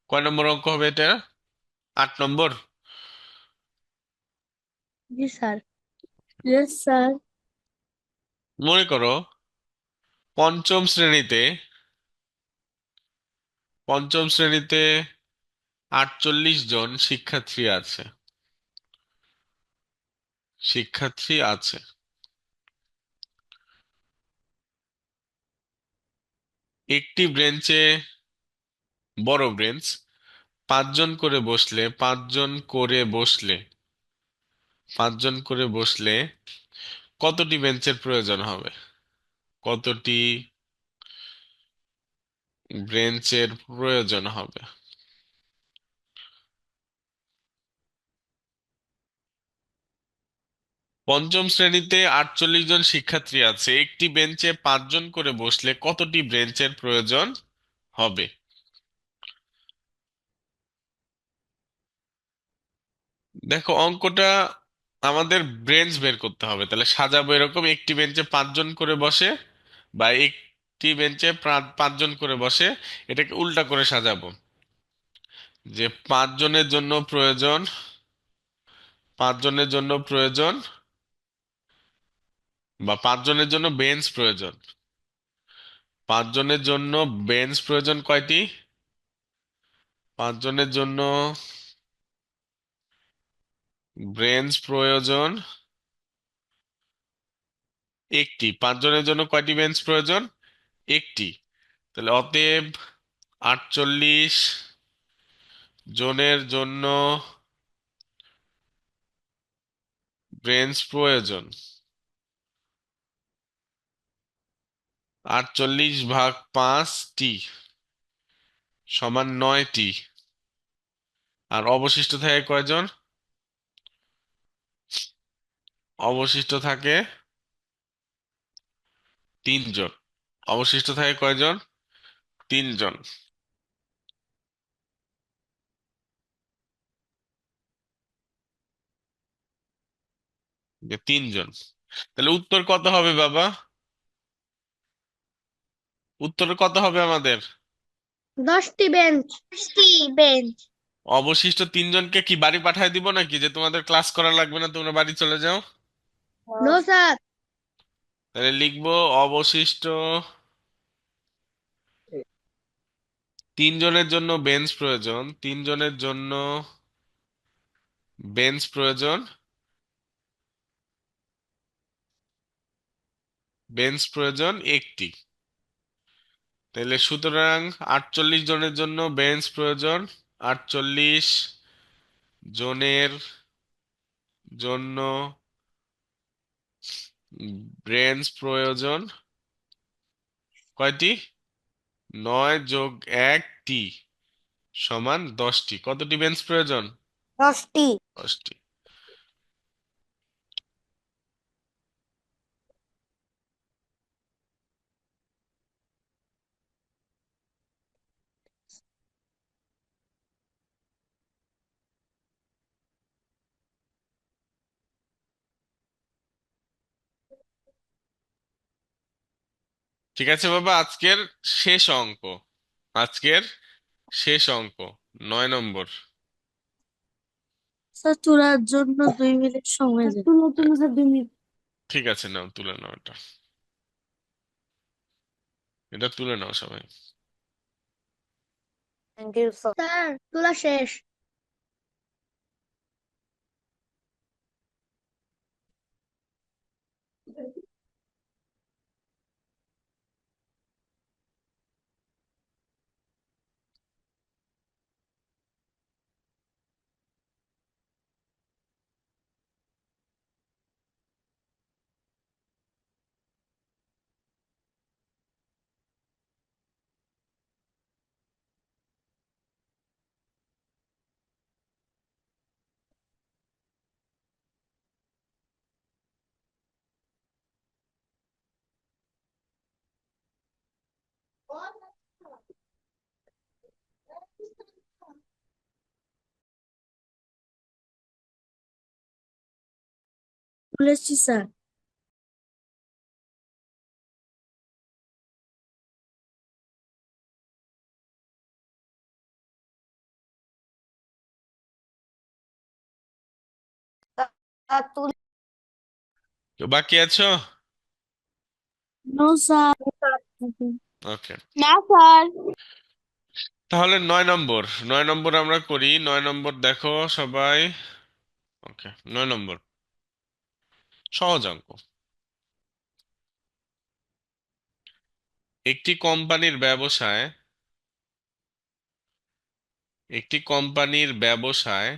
কয় নম্বর অঙ্ক হবে এটা? 8 নম্বর। জি স্যার। Yes sir. মনে করো পঞ্চম শ্রেণীতে, পঞ্চম শ্রেণীতে 48 জন শিক্ষার্থী আছে, শিক্ষার্থী আছে। একটি ব্রেঞ্চে, বড় ব্রেঞ্চ, 5 জন করে বসলে, 5 জন করে বসলে কতটি বেঞ্চের প্রয়োজন হবে? কতটি বেঞ্চের প্রয়োজন হবে? পঞ্চম শ্রেণীতে 48 জন শিক্ষার্থী আছে, একটি বেঞ্চে 5 জন করে বসলে কতটি বেঞ্চের প্রয়োজন হবে? দেখো অঙ্কটা, আমাদের বেঞ্চ বের করতে হবে, তাহলে সাজাবো এরকম: একটি বেঞ্চে 5 জন করে বসে, বা একটি বেঞ্চে 5 জন করে বসে। এটাকে উল্টা করে সাজাবো, যে 5 জনের জন্য প্রয়োজন, 5 জনের জন্য প্রয়োজন, বা 5 জনের জন্য বেঞ্চ প্রয়োজন। 5 জনের জন্য বেঞ্চ প্রয়োজন কয়টি? 5 জনের জন্য বেঞ্চ প্রয়োজন একটি। 5 জনের জন্য কয়টি বেঞ্চ প্রয়োজন? একটি। তাহলে অতএব 48 জনের জন্য বেঞ্চ প্রয়োজন। 48 ভাগ 5টি সমান 9টি। আর অবশিষ্ট থাকে কয়জন? অবশিষ্ট থাকে 3 জন। অবশিষ্ট থাকে কয়জন? 3 জন। যে 3 জন, তাহলে উত্তর কত হবে বাবা? উত্তর কত হবে আমাদের? 10টি বেঞ্চ। 10টি বেঞ্চ। অবশিষ্ট 3 জনকে কি বাড়ি পাঠায় দিব নাকি, যে তোমাদের ক্লাস করা লাগবে না, তোমরা বাড়ি চলে যাও? No sir. তাহলে লিখবো অবশিষ্ট 3 জনের জন্য বেঞ্চ প্রয়োজন, 3 জনের জন্য বেঞ্চ প্রয়োজন, বেঞ্চ প্রয়োজন একটি। তাহলে সুতরাং 48 জনের জন্য বেঞ্চ প্রয়োজন, 48 জনের জন্য বেঞ্চ প্রয়োজন কয়টি? 9 + 1টি সমান 10টি। কতটি বেঞ্চ প্রয়োজন? 10টি। 10টি। ঠিক আছে বাবা, আজকের শেষ অঙ্ক, আজকের শেষ অঙ্ক, 9 নম্বর। স্যার তোলার জন্য 2 মিনিট সময় স্যার যাবে। তুলো তুলো স্যার 2 মিনিট। ঠিক আছে, নাও তুলে নাও এটা, এটা তুলে নাও সবাই। Thank you sir. স্যার তোলা শেষ। চলে এসছি স্যার। তুল কেউ বাকি আছো? No sir. ওকে, না স্যার। তাহলে 9 নম্বর, 9 নম্বর আমরা করি। 9 নম্বর দেখো সবাই। ওকে, 9 নম্বর সহজ অঙ্ক। একটি কোম্পানির ব্যবসায় একটি কোম্পানির ব্যবসায়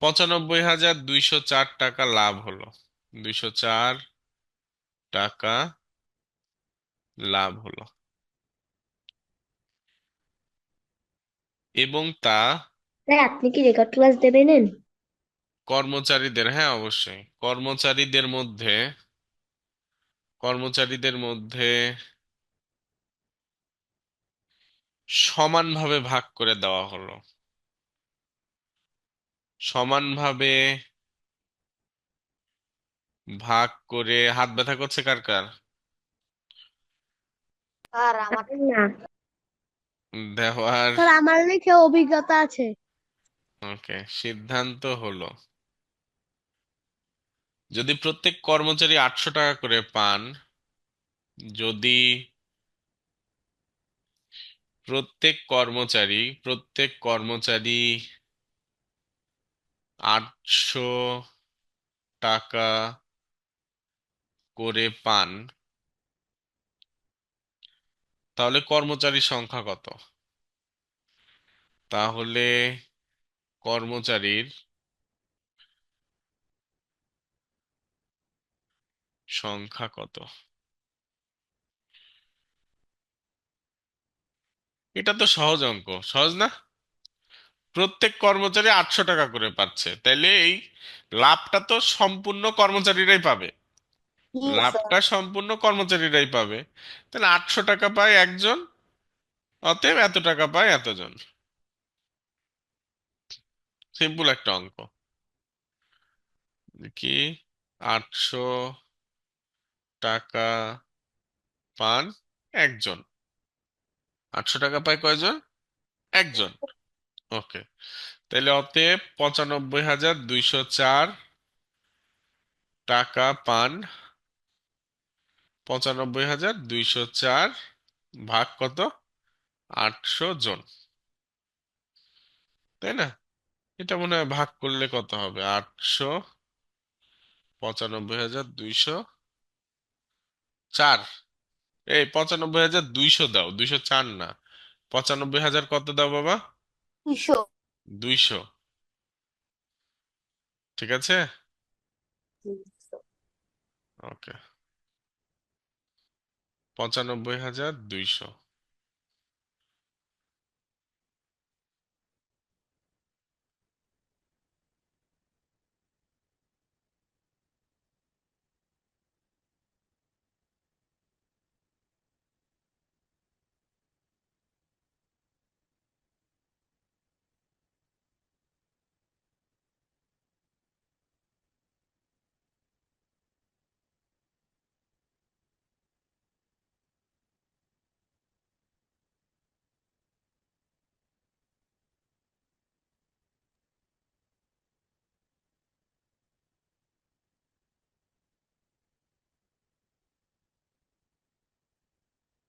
95,204 টাকা লাভ হলো। 204 টাকা লাভ হলো এবং তা স্যার আপনি কি রেকর্ড ক্লাস দেবেন? কর্মচারীদের, হ্যাঁ অবশ্যই, কর্মচারীদের মধ্যে সমানভাবে ভাগ করে দেওয়া হলো। সমানভাবে ভাগ করে, হাত ব্যথা করছে কার কার? আর আমার না দেওয়ার। স্যার, আমার লিখে অভিজ্ঞতা আছে। ওকে, সিদ্ধান্ত হলো যদি প্রত্যেক কর্মচারী 800 টাকা করে পান, যদি প্রত্যেক কর্মচারী 800 টাকা করে পান, তাহলে কর্মচারীর সংখ্যা কত? তাহলে কর্মচারীর সংখ্যা কত? এটা তো সহজ অঙ্ক, সহজ না? প্রত্যেক কর্মচারী 800 টাকা করে পাচ্ছে, তাইলে এই লাভটা তো সম্পূর্ণ কর্মচারীরাই পাবে। জি স্যার। লাভটা সম্পূর্ণ কর্মচারীরাই পাবে। তাহলে 800 টাকা পায় একজন, অতএব এত টাকা পায় এতজন। সিম্পল একটা অঙ্ক। কি, 800 টাকা পান একজন। 800 টাকা পায় কয়জন? একজন। ওকে, তাহলে অতএব 95,204 টাকা পান 95,204 ভাগ কত? 800 জন, তাই না? এটা মনে হয় ভাগ করলে কত হবে? 95,204। এই 95,200 দাও, 204 না। 95,000 কত দাও বাবা? 200। 200। ঠিক আছে, ওকে, 95,200।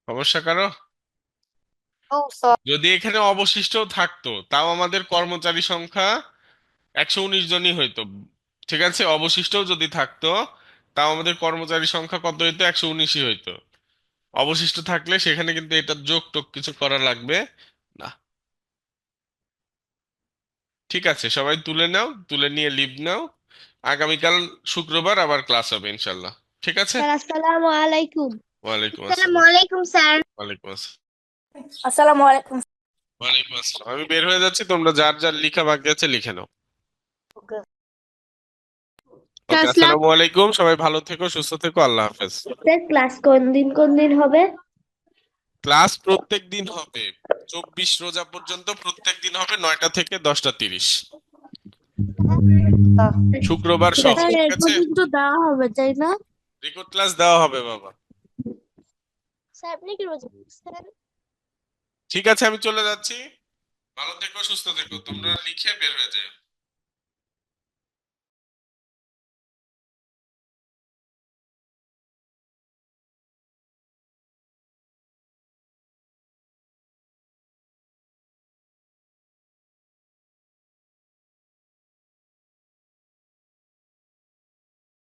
সমস্যা কারো? ও স্যার। যদি এখানে অবশিষ্ট থাকতো, তাও আমাদের কর্মচারী সংখ্যা 119 জনই হইতো। ঠিক আছে, অবশিষ্টও যদি থাকতো, তাও আমাদের কর্মচারী সংখ্যা কত হইতো? 119ই হইতো। অবশিষ্ট থাকলে সেখানে কিন্তু এটা যোগ টোগ কিছু করা লাগবে না। ঠিক আছে, সবাই তুলে নাও, তুলে নিয়ে লিভ নাও। আগামীকাল শুক্রবার আবার ক্লাস হবে ইনশাল্লাহ। ঠিক আছে। স্যার আসসালামু আলাইকুম। ওয়ালাইকুম আসসালামু আসসালাম। আলাইকুম স্যার। ওয়ালাইকুম আসসালাম। আসসালামু আলাইকুম। ওয়ালাইকুম আসসালাম। আমি বের হয়ে যাচ্ছি, তোমরা যার যার লিখা বাকি আছে লিখে নাও। ওকে। ওকে, আসসালাম। আসসালামু আলাইকুম, সবাই ভালো থেকো, সুস্থ থেকো, আল্লাহ হাফেজ। স্যার ক্লাস কোন দিন হবে? ক্লাস প্রত্যেক দিন হবে, 24 রোজা পর্যন্ত প্রত্যেক দিন হবে, 9টা থেকে 10টা 30। শুক্রবার ঠিক সহ, আছে। ঠিক এরপর আছে? কিন্তু দেওয়া হবে তাই না? রেকর্ড ক্লাস দেওয়া হবে বাবা। স্যার আপনি কি রোজা রাখছেন? ঠিক আছে, আমি চলে যাচ্ছি। ভালো থেকো, সুস্থ থেকো, তোমরা লিখে বের হয়ে যাও।